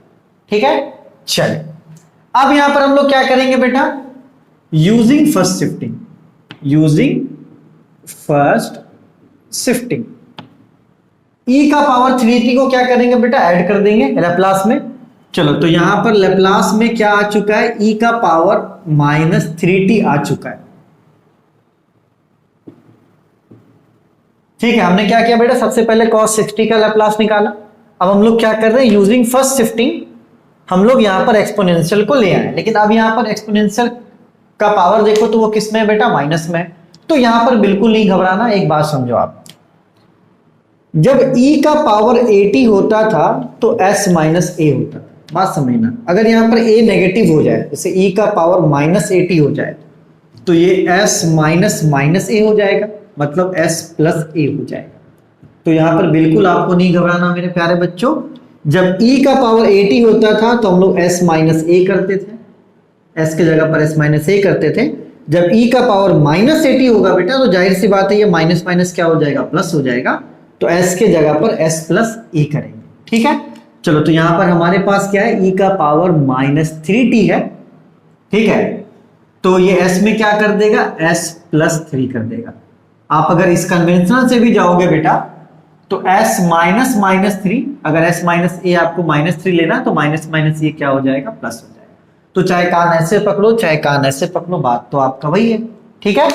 ठीक है, चलिए अब यहां पर हम लोग क्या करेंगे बेटा, using first shifting, using first shifting e का पावर 3t को क्या करेंगे बेटा, ऐड कर देंगे लैप्लास में। चलो तो यहां पर लैप्लास में क्या आ चुका है, e का पावर माइनस 3t आ चुका है। ठीक है, हमने क्या किया बेटा, सबसे पहले cos 60 का लैप्लास निकाला। अब हम लोग क्या कर रहे हैं, यूजिंग फर्स्ट शिफ्टिंग हम लोग यहां पर एक्सपोनेंशियल को ले आए, लेकिन अब यहां पर एक्सपोनेंशियल का पावर देखो तो वो किस में है बेटा, माइनस में। तो यहां पर बिल्कुल नहीं घबराना, एक बात समझो आप, जब e का पावर 80 होता था तो s माइनस a होता था। बात समझना, अगर यहां पर a नेगेटिव हो जाए, जैसे e का पावर माइनस 80 हो जाए, तो ये s माइनस माइनस a हो जाएगा, मतलब s प्लस a हो जाएगा। तो यहां पर बिल्कुल आपको नहीं घबराना मेरे प्यारे बच्चों। जब e का पावर 80 होता था तो हम लोग s माइनस a करते थे, s के जगह पर s माइनस a करते थे। जब e का पावर माइनस 80 होगा बेटा, तो जाहिर सी बात है ये माइनस माइनस क्या हो जाएगा, प्लस हो जाएगा। तो s के जगह पर s प्लस a करेंगे। ठीक है, चलो तो यहां पर हमारे पास क्या है, e का पावर माइनस 3t है। ठीक है, तो ये s में क्या कर देगा, s प्लस 3 कर देगा। आप अगर इस कन्वेंशनल से भी जाओगे बेटा तो s माइनस माइनस 3, अगर s माइनस a आपको माइनस 3 लेना तो माइनस माइनस ये क्या हो जाएगा, प्लस हो जाएगा। तो चाहे कान ऐसे पकड़ो चाहे कान ऐसे पकड़ो, बात तो आपका वही है। ठीक है,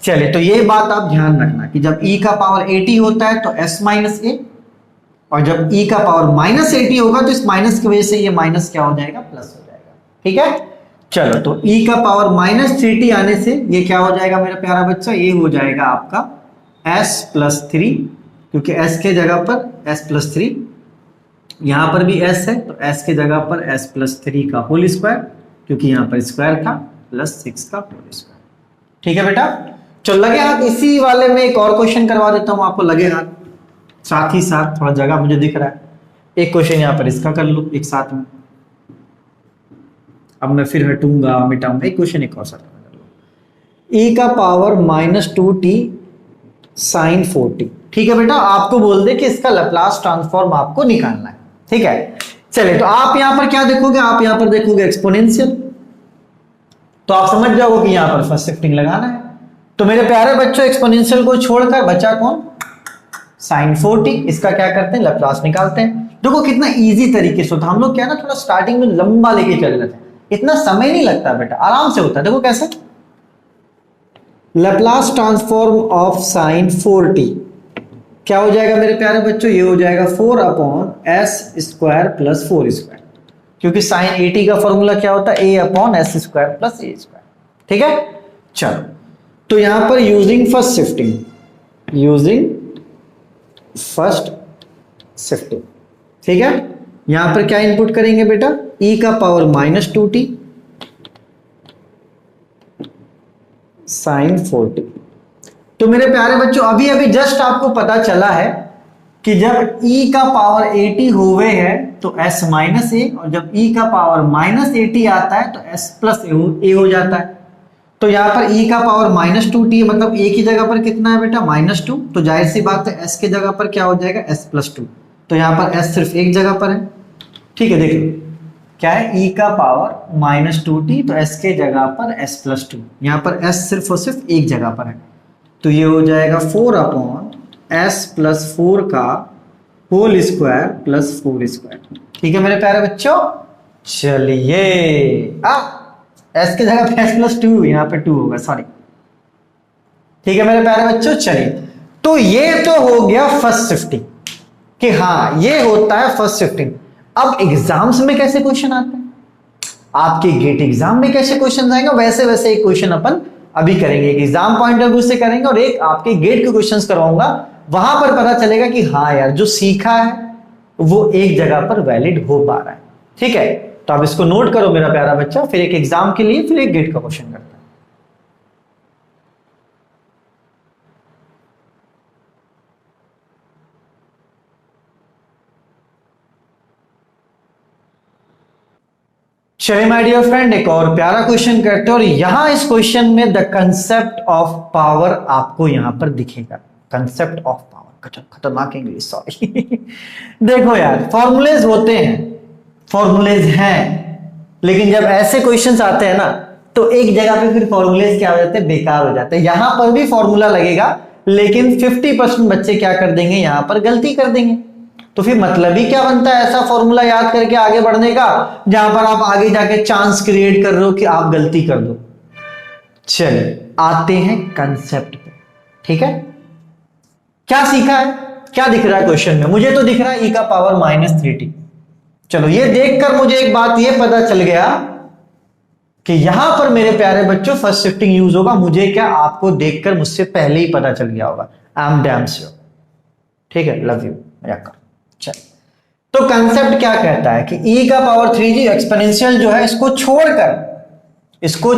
चलिए तो ये बात आप ध्यान रखना कि जब e का पावर 80 होता है तो s माइनस a, और जब e का पावर माइनस 80 होगा तो इस माइनस की वजह से ये माइनस क्या हो जाएगा, प्लस हो जाएगा। ठीक है, चलो तो e का पावर माइनस 3t आने से ये क्या हो जाएगा मेरा प्यारा बच्चा, ये हो जाएगा आपका s प्लस 3, क्योंकि s के जगह पर s प्लस 3, यहां पर भी s है तो s के जगह पर s प्लस 3 का होल स्क्वायर, क्योंकि यहां पर स्क्वायर था, प्लस 6 का होल स्क्वायर। ठीक है बेटा, चलो लगे हाथ, इसी वाले में एक और क्वेश्चन करवा देता हूं आपको, लगे हाथ। साथ ही साथ थोड़ा जगह मुझे दिख रहा है, एक क्वेश्चन यहां पर इसका कर लो एक साथ में। अब मैं फिर हटूंगा मिटाऊंगा, एक क्वेश्चन एक और साथ में कर लो। e का power minus 2t sine 4t। ठीक है बेटा, आपको बोल दे कि इसका लैप्लास ट्रांसफॉर्म आपको निकालना है। ठीक है, चलिए तो आप यहां पर क्या देखोगे, आप यहां पर देखोगे एक्सपोनेंशियल, तो आप समझ जाओगे कि यहां पर फर्स्ट शिफ्टिंग लगाना है। तो मेरे प्यारे बच्चों एक्सपोनेंशियल को छोड़कर बचा कौन, साइन 4t। इसका क्या करते हैं, लैप्लास निकालते हैं। देखो कितना इजी तरीके से होता है, हम लोग क्या ना थोड़ा स्टार्टिंग में लंबा लेके चल रहे थे, इतना समय नहीं लगता बेटा, आराम से होता है। देखो कैसे, Laplace transform of sine 4t क्या हो जाएगा मेरे प्यारे बच्चों, ये हो जाएगा 4 upon s square plus 4 square, क्योंकि साइन 80 का फॉर्मूला क्या होता है, a upon s square plus a square. ठीक है, चलो तो यहां पर using first shifting using first shifting. ठीक है, यहां पर क्या इनपुट करेंगे बेटा, e का पावर -2t sin 4t। तो मेरे प्यारे बच्चों अभी अभी जस्ट आपको पता चला है कि जब e का पावर 80 होवे है तो s माइनस ए, और जब e का पावर -80 आता है तो s प्लस ए हो जाता है। तो यहाँ पर e का पावर -2t मतलब a की जगह पर कितना है बेटा, -2, तो जाहिर सी बात है s की जगह पर क्या हो जाएगा, s+2। तो यहाँ पर s सिर्फ एक जगह पर है। ठीक है, देखिए क्या है, e का पावर -2t तो s के जगह पर s+2, यहाँ पर s सिर्फ और सिर्फ एक जगह पर है। तो ये हो जाएगा 4/s+4 का होल स्क्वायर प्लस 4 स्क्वायर। ठीक है मेरे प्यारे बच्चों, चलिए s की जगह पे s+2, यहाँ पे 2 होगा, सॉरी। ठीक है मेरे प्यारे बच्चों, चलिए तो ये तो हो गया फर्स्ट शिफ्टिंग कि हाँ ये होता है फर्स्ट शिफ्टिंग। अब एग्जाम्स में कैसे क्वेश्चन आते हैं, आपके गेट एग्जाम में कैसे क्वेश्चन आएंगे, वैसे वैसे एक क्वेश्चन अपन अभी करेंगे, एक एग्जाम पॉइंट ऑफ व्यू से करेंगे और एक आपके गेट के क्वेश्चंस करवाऊंगा। वहां पर पता चलेगा कि हाँ यार जो सीखा है वो एक जगह पर वैलिड हो पा रहा है। ठीक है, तो आप इसको नोट करो मेरा प्यारा बच्चा, फिर एक एग्जाम के लिए फिर एक गेट का क्वेश्चन करते हैं। चलिए माय डियर फ्रेंड एक और प्यारा क्वेश्चन करते हैं, और यहां इस क्वेश्चन में द कंसेप्ट ऑफ पावर आपको यहां पर दिखेगा। कंसेप्ट ऑफ पावर, खतरनाक इंग्लिश, सॉरी। देखो यार फॉर्मूलेज होते हैं, फॉर्मूलेज हैं, लेकिन जब ऐसे क्वेश्चंस आते हैं ना तो एक जगह पे फिर फॉर्मूलेज क्या हो जाते हैं, बेकार हो जाते हैं। यहां पर भी फॉर्मूला लगेगा लेकिन 50% बच्चे क्या कर देंगे, यहां पर गलती कर देंगे। तो फिर मतलब ही क्या बनता है ऐसा फॉर्मूला याद करके आगे बढ़ने का, जहां पर आप आगे जाके चांस क्रिएट कर रहे हो कि आप गलती कर दो। चलिए आते हैं कंसेप्ट पे। ठीक है, क्या सीखा है, क्या दिख रहा है क्वेश्चन में, मुझे तो दिख रहा है e का पावर -3t। चलो ये देखकर मुझे एक बात ये पता चल गया कि यहां पर मेरे प्यारे बच्चों फर्स्ट शिफ्टिंग यूज होगा। मुझे क्या, आपको देखकर मुझसे पहले ही पता चल गया होगा। I am damn sure. ठीक है, लव यू, मजाक करो। चल तो कंसेप्ट क्या कहता है कि e का पावर 3g एक्सपोनेंशियल जो है इसको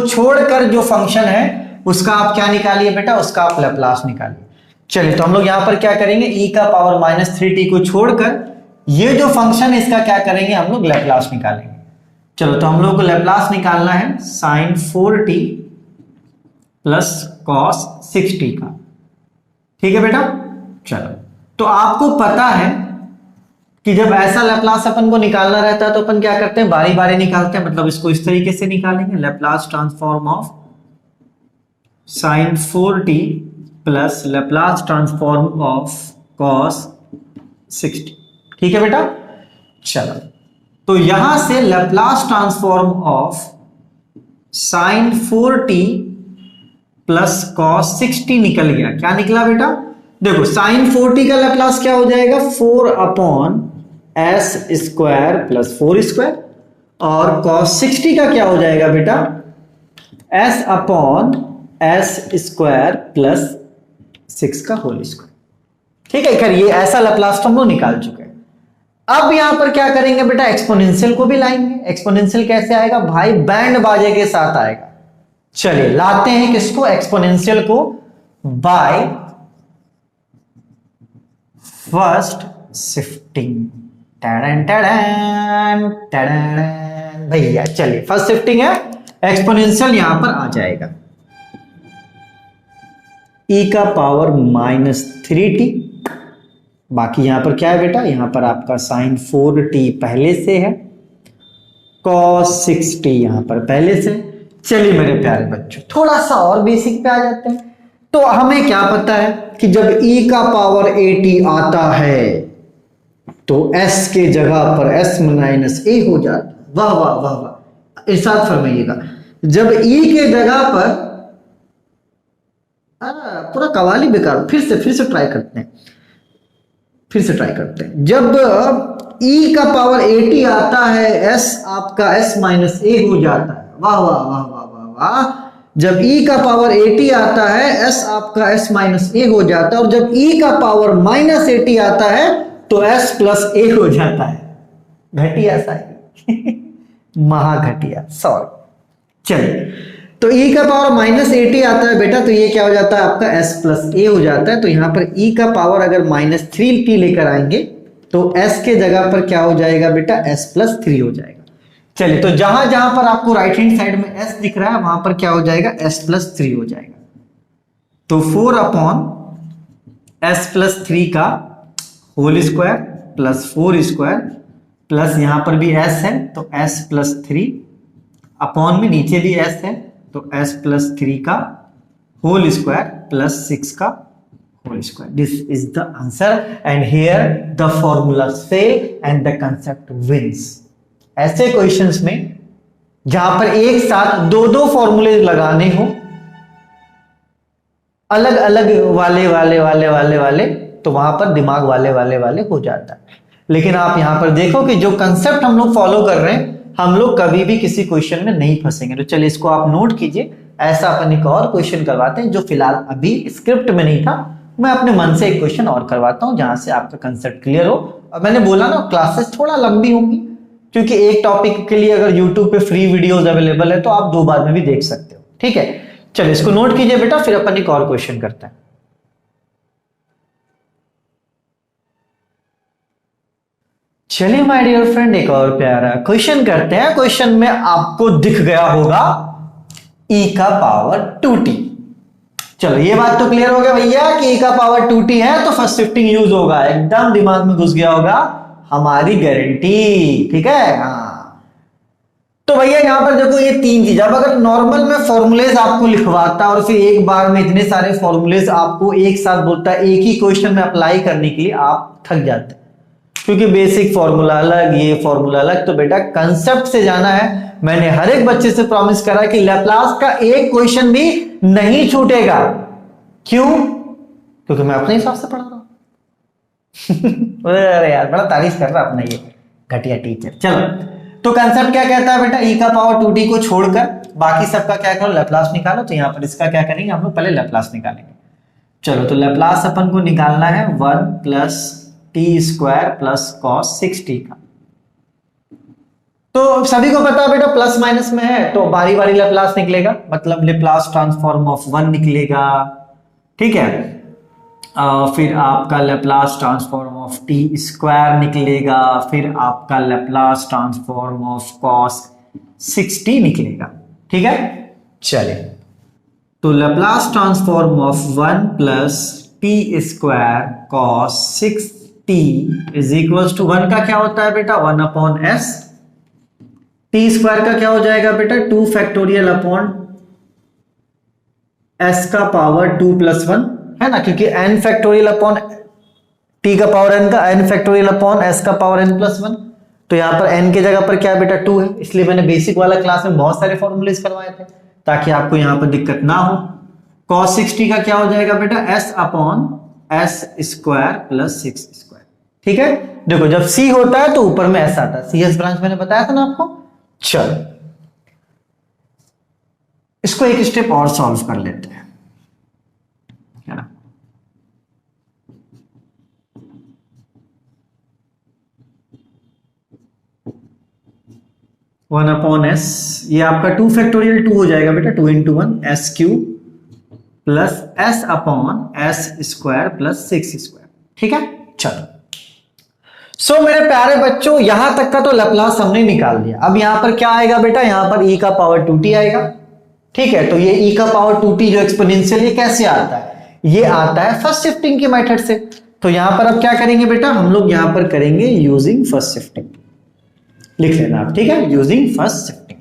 छोड़कर जो फंक्शन है उसका आप क्या निकालिए बेटा, उसका आप लैप्लास निकालिए। चलिए तो हम लोग यहां पर क्या करेंगे, e का पावर -3t को छोड़कर ये जो फंक्शन है इसका क्या करेंगे, हम लोग लैप्लास निकालेंगे। चलो तो हम लोग को लैप्लास निकालना है sin 4t plus cos 6t का। ठीक है बेटा, चलो तो आपको पता है कि जब ऐसा लैप्लास अपन को निकालना रहता है तो अपन क्या करते हैं, बारी बारी निकालते हैं। मतलब इसको इस तरीके से निकालेंगे, Laplace transform of sin 4t plus Laplace transform of cos 6t। ठीक है बेटा, चलो तो यहां से Laplace transform of sin 4t plus cos 6t निकल गया। क्या निकला बेटा, देखो sin 4t का लैप्लास क्या हो जाएगा, 4/s² प्लस 4 स्क्वायर, और cos 6t का क्या हो जाएगा बेटा, s/s² प्लस 6 का होल स्क्वायर। ठीक है, खैर ये ऐसा लैप्लास तो हम लोग निकाल चुके हैं। अब यहां पर क्या करेंगे बेटा, एक्सपोनेंशियल को भी लाएंगे। एक्सपोनेंशियल कैसे आएगा भाई, बैंड बाजे के साथ आएगा। चलिए लाते हैं किसको, एक्सपोनेंशियल को बाय फर्स्ट शिफ्टिंग। भैया चलिए फर्स्ट शिफ्टिंग है, एक्सपोनेंशियल यहां पर आ जाएगा e का पावर -3t। बाकी यहां पर क्या है बेटा, यहां पर आपका sin 4t पहले से है, cos 6t यहां पर पहले से। चलिए मेरे प्यारे बच्चों थोड़ा सा और बेसिक पे आ जाते हैं। तो हमें क्या पता है कि जब e का पावर 80 आता है तो s के जगह पर s-a हो जाता। वाह वाह वाह वाह, इरशाद फरमाइएगा। जब e के जगह पर पूरा कवाली बेकार, फिर से ट्राई करते हैं। जब e का पावर 80 आता है, s आपका s-a हो जाता है। वाह वाह वाह वाह वाह वाह। जब e का पावर 80 आता है s आपका s माइनस ए हो जाता है, और जब e का पावर माइनस 80 आता है तो s प्लस ए हो जाता है। घटिया सा महा घटिया, सॉरी। चलिए, तो e का पावर माइनस 80 आता है बेटा, तो ये क्या हो जाता है आपका s प्लस ए हो जाता है। तो यहां पर e का पावर अगर माइनस 3t लेकर आएंगे तो s के जगह पर क्या हो जाएगा बेटा, s प्लस 3 हो जाएगा। चलिए, तो जहां जहां पर आपको राइट हैंड साइड में s दिख रहा है वहां पर क्या हो जाएगा, s प्लस 3 हो जाएगा। तो 4 अपॉन s प्लस 3 का whole square plus 4 square plus यहां पर भी s है तो s प्लस 3 अपॉन में नीचे भी s है तो s प्लस 3 का होल स्क्वायर प्लस 6 का whole square. This is the answer and here the formulas fail and the concept wins. ऐसे क्वेश्चंस में जहां पर एक साथ दो दो फॉर्मूले लगाने हो, अलग अलग वाले वाले वाले वाले वाले, तो वहां पर दिमाग वाले वाले वाले हो जाता है। लेकिन आप यहां पर देखो कि जो कंसेप्ट हम लोग फॉलो कर रहे हैं, हम लोग कभी भी किसी क्वेश्चन में नहीं फंसेंगे। तो चलिए, इसको आप नोट कीजिए। ऐसा अपन एक और क्वेश्चन करवाते हैं जो फिलहाल अभी स्क्रिप्ट में नहीं था, मैं अपने मन से एक क्वेश्चन और करवाता हूं जहां से आपका कंसेप्ट क्लियर हो। और मैंने बोला ना, क्लासेस थोड़ा लंबी होंगी क्योंकि एक टॉपिक के लिए अगर यूट्यूब पे फ्री वीडियोस अवेलेबल है तो आप 2 बार में भी देख सकते हो। ठीक है, चलिए इसको नोट कीजिए बेटा, फिर अपन एक और क्वेश्चन करते हैं। चलिए माय डियर फ्रेंड, एक और प्यारा क्वेश्चन करते हैं। क्वेश्चन में आपको दिख गया होगा e का पावर 2t। चलो, ये बात तो क्लियर हो गया भैया कि e का पावर 2t है तो फर्स्ट शिफ्टिंग यूज होगा। एकदम दिमाग में घुस गया होगा, हमारी गारंटी। ठीक है, हाँ। तो भैया यहां पर देखो, ये 3 चीज, अब अगर नॉर्मल में फॉर्मूलेज आपको लिखवाता और फिर एक बार में इतने सारे फॉर्मूलेज आपको एक साथ बोलता है एक ही क्वेश्चन में अप्लाई करने के लिए, आप थक जाते हैं क्योंकि बेसिक फॉर्मूला अलग, ये फॉर्मूला अलग। तो बेटा कंसेप्ट से जाना है। मैंने हर एक बच्चे से प्रॉमिस करा कि लैप्लास का एक क्वेश्चन भी नहीं छूटेगा। क्यों? क्योंकि मैं अपने हिसाब से पढ़ा रहा हूं। अरे यार, बड़ा तारीफ कर रहा अपना ये घटिया टीचर। चलो, तो कंसेप्ट क्या कहता है बेटा, e का पावर 2t को छोड़कर बाकी सबका क्या करो, लैप्लास निकालो। तो यहां पर इसका क्या करेंगे हम लोग, पहले लैप्लास निकालेंगे। चलो, तो लैप्लास अपन को निकालना है 1 plus t square plus cos 6t का। तो सभी को पता है बेटा प्लस माइनस में है तो बारी बारी लैप्लास निकलेगा, मतलब लैप्लास ट्रांसफॉर्म ऑफ 1 निकलेगा। ठीक है, फिर आपका Laplace transform of T square निकलेगा, फिर आपका Laplace transform of cos 6t निकलेगा। ठीक है, चलिए, तो Laplace transform of 1 plus t square cos 6t is equal to 1 का क्या होता है बेटा, 1 अपॉन एस। टी स्क्वायर का क्या हो जाएगा बेटा, 2 फैक्टोरियल अपॉन एस का पावर 2 प्लस 1 है ना, क्योंकि n फैक्टोरियल अपॉन टी का पावर n का n फैक्टोरियल अपॉन s का पावर n प्लस 1। तो यहां पर n की जगह पर क्या बेटा 2 है, इसलिए मैंने बेसिक वाला क्लास में बहुत सारे फॉर्मूलेज करवाए थे ताकि आपको यहां पर दिक्कत ना हो। cos 6t का क्या हो जाएगा बेटा, s upon s square plus 6 square. ठीक है, देखो जब c होता है तो ऊपर में s आता है, cs ब्रांच मैंने बताया था ना आपको। चलो, इसको एक स्टेप और सॉल्व कर लेते हैं, है ना। वन अपॉन एस, ये आपका 2 फैक्टोरियल 2 हो जाएगा बेटा, 2 into 1 S Q plus S upon S square plus 6 square. ठीक है, चलो। सो मेरे प्यारे बच्चों, यहां तक का तो लैप्लास हमने निकाल दिया। अब यहां पर क्या आएगा बेटा, यहां पर e का पावर 2t आएगा। ठीक है, तो ये e का पावर 2t जो एक्सपोनेंशियल, ये कैसे आता है, ये आता है फर्स्ट शिफ्टिंग की मेथड से। तो यहां पर अब क्या करेंगे बेटा, हम लोग यहां पर करेंगे यूजिंग फर्स्ट शिफ्टिंग। लिख लेना आप, ठीक है, यूजिंग फर्स्ट शिफ्टिंग।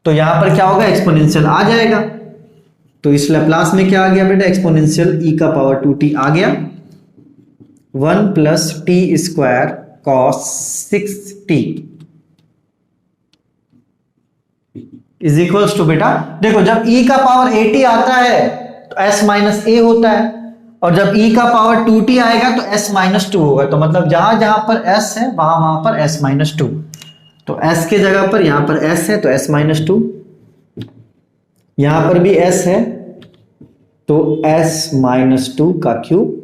तो यहां पर क्या होगा, एक्सपोनेंशियल आ जाएगा। तो इस लैप्लास में क्या आ गया बेटा, एक्सपोनेंशियल e का पावर 2t आ गया, 1 plus t square cos 6t is equals to बेटा, देखो जब e का पावर 80 आता है तो s माइनस ए होता है, और जब e का पावर 2t आएगा तो s माइनस 2 होगा। तो मतलब जहां जहां पर s है वहां वहां पर s माइनस 2। तो s के जगह पर यहां पर s है तो s माइनस 2 यहां पर भी s है तो s-2 का क्यूब,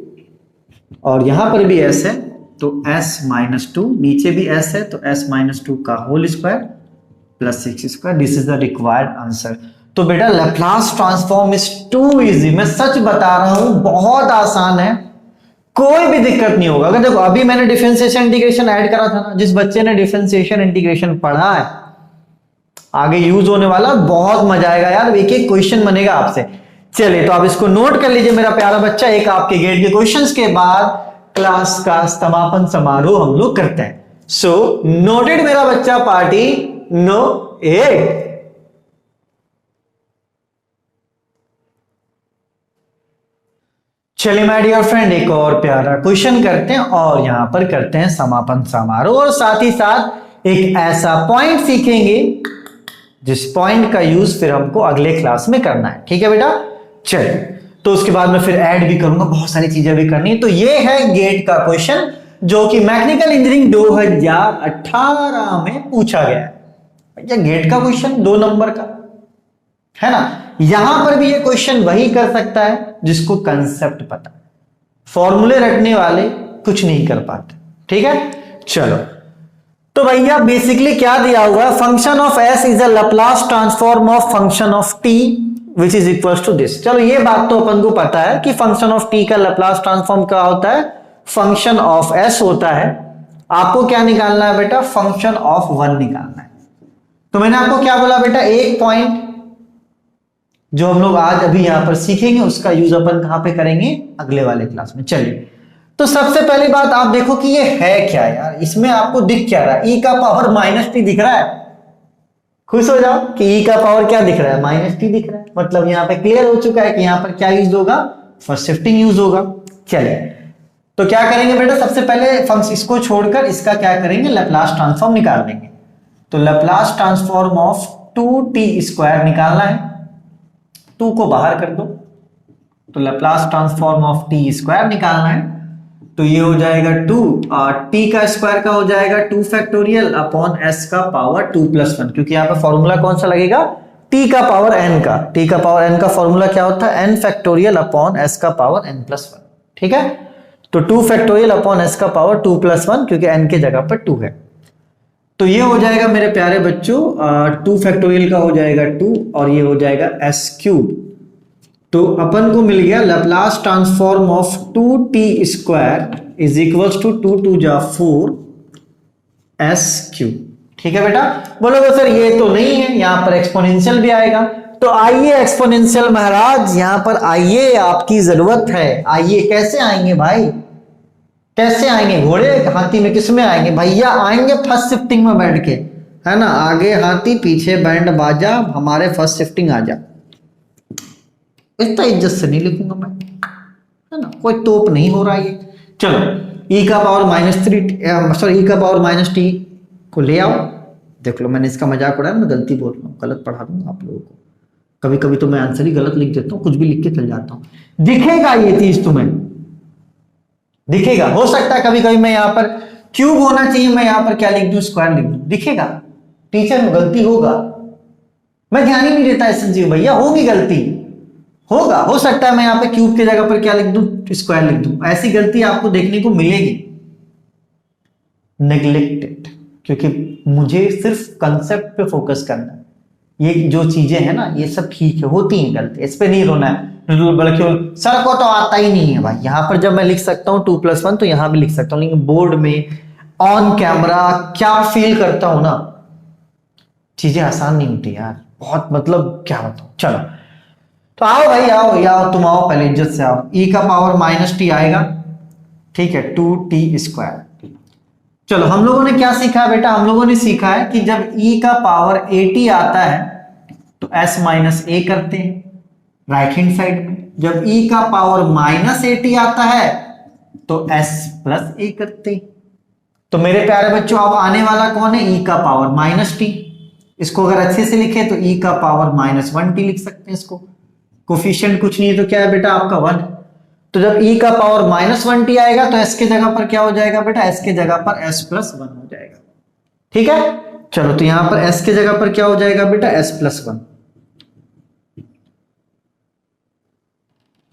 और यहां पर भी s है तो s-2, नीचे भी s है तो s-2 का whole square plus 6 square. This is the required answer. तो बेटा Laplace transform is too easy, मैं सच बता रहा हूं, बहुत आसान है, कोई भी दिक्कत नहीं होगा। अगर देखो अभी मैंने डिफरेंशिएशन इंटीग्रेशन ऐड करा था ना, जिस बच्चे ने डिफरेंशिएशन इंटीग्रेशन पढ़ा है आगे यूज होने वाला, बहुत मजा आएगा यार, एक एक क्वेश्चन बनेगा आपसे। चलिए तो आप इसको नोट कर लीजिए मेरा प्यारा बच्चा, एक आपके गेट के क्वेश्चंस के बाद क्लास का समापन समारोह हम लोग करते हैं। सो नोटेड मेरा बच्चा, पार्टी नो 8। चलिए माय डियर फ्रेंड, एक और प्यारा क्वेश्चन करते हैं और यहां पर करते हैं समापन समारोह, और साथ ही साथ एक ऐसा पॉइंट सीखेंगे जिस पॉइंट का यूज फिर हमको अगले क्लास में करना है। ठीक है बेटा, चलिए तो उसके बाद मैं फिर ऐड भी करूंगा, बहुत सारी चीजें भी करनी है। तो ये है गेट का क्वेश्चन जो कि मैकेनिकल इंजीनियरिंग 2018 में पूछा गया है। भैया गेट का क्वेश्चन 2 नंबर का है ना, यहां पर भी ये क्वेश्चन वही कर सकता है जिसको कंसेप्ट पता, फॉर्मूले रटने वाले कुछ नहीं कर पाते। ठीक है, चलो तो भैया बेसिकली क्या दिया हुआ है, function of s is a Laplace transform of function of t which is equal to this. चलो ये बात तो अपन को पता है कि फंक्शन ऑफ टी का लैप्लास ट्रांसफॉर्म क्या होता है, फंक्शन ऑफ एस होता है। आपको क्या निकालना है बेटा, फंक्शन ऑफ 1 निकालना है। तो मैंने आपको क्या बोला बेटा, एक पॉइंट जो हम लोग आज अभी यहां पर सीखेंगे उसका यूज अपन कहां पे करेंगे, अगले वाले क्लास में। चलिए तो सबसे पहली बात आप देखो कि ये है क्या यार, इसमें आपको दिख क्या रहा है, e का पावर -t दिख रहा है। खुश हो जाओ कि e का पावर क्या दिख रहा है, -t दिख रहा है। मतलब यहां पे क्लियर हो चुका है कि यहां पर क्या यूज होगा, फर्स्ट शिफ्टिंग यूज होगा। चलिए तो क्या करेंगे बेटा, सबसे पहले फंक्शन इसको छोड़कर इसका क्या करेंगे, लैप्लास ट्रांसफॉर्म निकाल लेंगे। तो लैप्लास ट्रांसफॉर्म ऑफ 2t² निकालना है, 2 को बाहर कर दो, तो लैप्लास ट्रांसफॉर्म ऑफ t² निकालना है। तो ये हो जाएगा 2 और t का स्क्वायर का हो जाएगा 2 फैक्टोरियल अपॉन s का पावर 2+1, क्योंकि यहां पे फॉर्मूला कौन सा लगेगा, t का पावर n का। t का पावर n का फॉर्मूला क्या होता है, n फैक्टोरियल अपॉन s का पावर n+1। ठीक है, तो 2 फैक्टोरियल अपॉन s का पावर 2+1, क्योंकि n की जगह पर 2 है। तो ये हो जाएगा मेरे प्यारे बच्चों 2 फैक्टोरियल का हो जाएगा 2 और ये हो जाएगा s³। तो अपन को मिल गया Laplace transform of 2t² is equals to 2 2 जा 4 s³। ठीक है बेटा, बोलोगे सर ये तो नहीं है, यहां पर एक्सपोनेंशियल भी आएगा। तो आइए एक्सपोनेंशियल महाराज, यहां पर आइए, आपकी जरूरत है। आइए, कैसे आएंगे भाई, कैसे आएंगे, घोड़े हाथी में किस में आएंगे भैया, आएंगे फर्स्ट शिफ्टिंग में बैठ के, है ना, आगे हाथी पीछे बैंड बाजा, हमारे फर्स्ट शिफ्टिंग आ जा। इतना इज्जत से नहीं लिखूंगा मैं, है ना, कोई तोप नहीं हो रहा है ये। चलो e का पावर -3 सॉरी e का पावर -t को ले आओ। देख लो मैंने इसका मजाक उड़ाया, मैं गलती बोल रहा हूँ, गलत पढ़ा दूंगा आप लोगों को। कभी कभी तो मैं आंसर ही गलत लिख देता हूँ, कुछ भी लिख के चल जाता हूँ। दिखेगा ये चीज तुम्हें, दिखेगा। हो सकता है कभी कभी मैं यहाँ पर क्यूब होना चाहिए, मैं यहाँ पर क्या लिख दूं, स्क्वायर लिख दूं, दिखेगा। टीचर में गलती होगा, मैं ध्यान ही नहीं देता ऐसे जी भैया, होगी गलती, होगा, हो सकता है मैं यहाँ पे क्यूब की जगह पर क्या लिख दूं, स्क्वायर लिख दूं। ऐसी गलती आपको देखने को मिलेगी। नेग्लेक्टेड, क्योंकि मुझे सिर्फ कंसेप्ट पे फोकस करना है। ये जो चीजें हैं ना, ये सब ठीक है, होती हैं गलती, इस पे नहीं रोना है। बल्कि सर को तो आता ही नहीं है भाई, यहां पर जब मैं लिख सकता हूँ 2+1 तो यहां भी लिख सकता हूँ, लेकिन बोर्ड में ऑन कैमरा क्या फील करता हूं ना, चीजें आसान नहीं होती यार, बहुत मतलब क्या बताऊं। चलो तो आओ भाई, आओ या तुम आओ, पहले इज्जत से आओ। e का पावर -t आएगा, ठीक है, 2t²। चलो हम लोगों ने क्या सीखा है बेटा, हम लोगों ने सीखा है कि जब e का पावर 80 आता है तो s-a करते हैं राइट हैंड साइड में। जब e का पावर -80 आता है तो s+a करते हैं। तो मेरे प्यारे बच्चों अब आने वाला कौन है, e का पावर -t। इसको अगर अच्छे से लिखे तो e का पावर -1t लिख सकते हैं इसको। कोफिशिएंट कुछ नहीं है तो क्या है बेटा आपका 1। तो जब e का पावर -1t आएगा तो s के जगह पर क्या हो जाएगा बेटा, s के जगह पर s+1 हो जाएगा। ठीक है, चलो तो यहां पर s के जगह पर क्या हो जाएगा बेटा, s+1।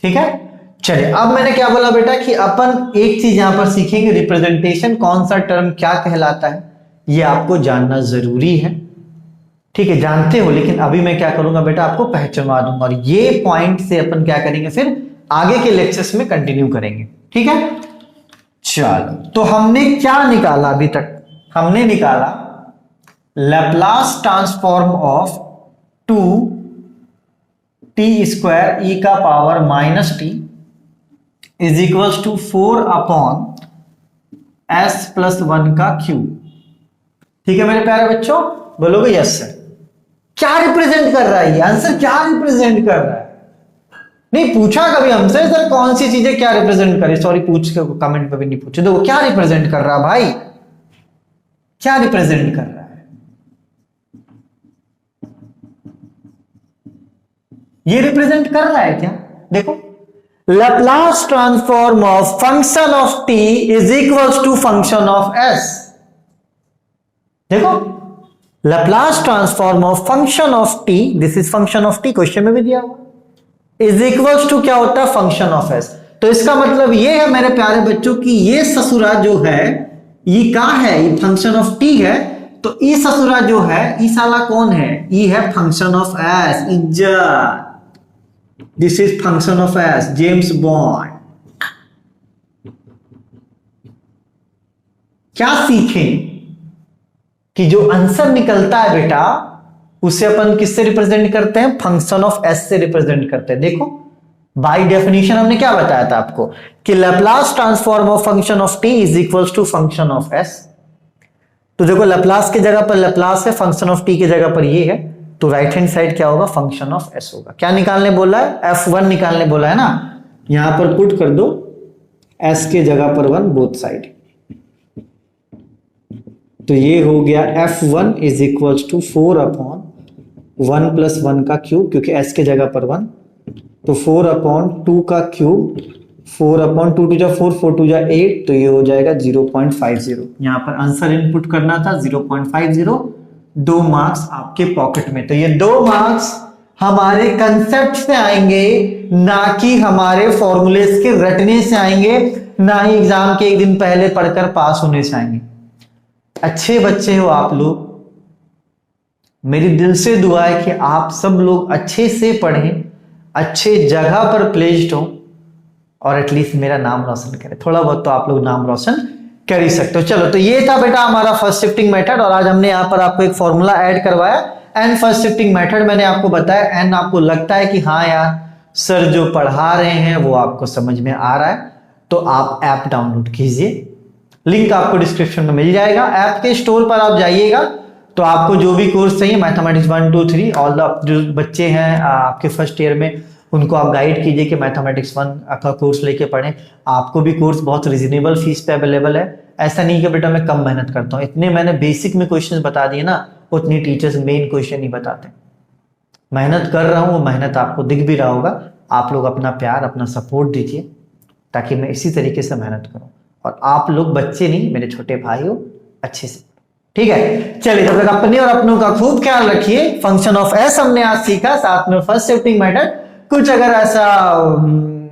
ठीक है, चलिए अब मैंने क्या बोला बेटा कि अपन एक चीज यहां पर सीखेंगे, रिप्रेजेंटेशन कौन सा टर्म क्या कहलाता है ये आपको जानना जरूरी है। ठीक है, जानते हो, लेकिन अभी मैं क्या करूंगा बेटा आपको पहचानवा दूंगा और ये पॉइंट से अपन क्या करेंगे फिर आगे के लेक्चर्स में कंटिन्यू करेंगे। ठीक है, चलो तो हमने क्या निकाला अभी तक, हमने निकाला Laplace transform of 2t² e का power -t is equals to 4/s+1 का क्यूब। ठीक है मेरे प्यारे बच्चों, बोलोगे यस सर। क्या रिप्रेजेंट कर रहा है ये आंसर, क्या रिप्रेजेंट कर रहा है? नहीं पूछा कभी हमसे सर कौन सी चीजें क्या रिप्रेजेंट करे, सॉरी पूछ के कमेंट पे भी नहीं पूछे। देखो क्या रिप्रेजेंट कर रहा है भाई, क्या रिप्रेजेंट कर रहा है? ये रिप्रेजेंट कर रहा है क्या? देखो Laplace transform of function of t is equals to function of s। देखो Laplace transform of function of t, this is function of t, question में भी दिया हुआ, इज इक्वल्स टू क्या होता है फंक्शन ऑफ s। तो इसका मतलब ये है मेरे प्यारे बच्चों कि ये ससुरा जो है ये क्या है, ये फंक्शन ऑफ t है, तो ई ससुरा जो है ई साला कौन है, ई है फंक्शन ऑफ s। इज्जत, this is function of s, James bond. क्या सीखें कि जो आंसर निकलता है बेटा उसे अपन किससे रिप्रेजेंट करते हैं, फंक्शन ऑफ s से रिप्रेजेंट करते हैं। देखो बाय डेफिनेशन हमने क्या बताया था आपको कि Laplace transform of function of t is equals to function of s। तो देखो लैप्लास की जगह पर लैप्लास है, फंक्शन ऑफ t की जगह पर ये है, तो राइट हैंड साइड क्या होगा, फंक्शन ऑफ s होगा। क्या निकालने बोला है, f1 निकालने बोला है ना, यहां पर पुट कर दो s के जगह पर 1 बोथ साइड, तो ये हो गया f1 इज इक्वल्स टू 4/1+1 का क्यूब, क्योंकि s के जगह पर 1, तो 4/2 का क्यूब, 4/2 2 जा 4, 4 2 जा 8, तो ये हो जाएगा 0.50। यहां पर आंसर इनपुट करना था 0.50, 2 मार्क्स आपके पॉकेट में। तो ये 2 मार्क्स हमारे कंसेप्ट से आएंगे, ना कि हमारे फॉर्मूलेस के रटने से आएंगे, ना ही एग्जाम के एक दिन पहले पढ़कर पास होने से आएंगे। अच्छे बच्चे हो आप लोग, मेरी दिल से दुआ है कि आप सब लोग अच्छे से पढ़ें, अच्छे जगह पर प्लेस्ड हो और एटलीस्ट मेरा नाम रोशन करें। थोड़ा बहुत तो आप लोग नाम रोशन कर ही सकते हो। चलो तो ये था बेटा हमारा फर्स्ट शिफ्टिंग मेथड, और आज हमने यहाँ पर आपको एक फॉर्मूला ऐड करवाया एन फर्स्ट शिफ्टिंग मेथड मैंने आपको बताया। एन आपको लगता है कि हाँ यार सर जो पढ़ा रहे हैं वो आपको समझ में आ रहा है, तो आप ऐप डाउनलोड कीजिए, लिंक आपको डिस्क्रिप्शन में मिल जाएगा। ऐप के स्टोर पर आप जाइएगा तो आपको जो भी कोर्स चाहिए, मैथमेटिक्स 1 2 3, ऑल द जो बच्चे हैं आपके फर्स्ट ईयर में उनको आप गाइड कीजिए कि मैथमेटिक्स 1 का कोर्स लेके पढ़ें। आपको भी कोर्स बहुत रिजनेबल फीस पे अवेलेबल है। ऐसा नहीं कि बेटा मैं कम मेहनत करता हूँ, इतने मैंने बेसिक में क्वेश्चन बता दिए ना, उतनी टीचर्स मेन क्वेश्चन नहीं बताते। मेहनत कर रहा हूँ, वो मेहनत आपको दिख भी रहा होगा। आप लोग अपना प्यार अपना सपोर्ट दीजिए ताकि मैं इसी तरीके से मेहनत करूँ, और आप लोग बच्चे नहीं मेरे छोटे भाई हो, अच्छे से। ठीक है, चलिए तब तक अपने और अपनों का खूब ख्याल रखिए। फंक्शन ऑफ एस हमने आज सीखा, साथ में फर्स्ट शिफ्टिंग मेथड। कुछ अगर ऐसा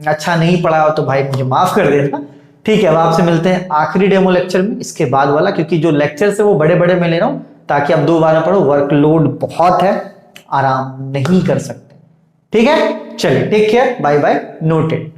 अच्छा नहीं पढ़ा हो तो भाई मुझे माफ कर देना। ठीक है, अब आपसे मिलते हैं आखिरी डेमो लेक्चर में, इसके बाद वाला, क्योंकि जो लेक्चर है वो बड़े बड़े मैं ले रहा हूं ताकि आप 2 बार पढ़ो, वर्कलोड बहुत है, आराम नहीं कर सकते। ठीक है, चलिए take care, bye bye, noted.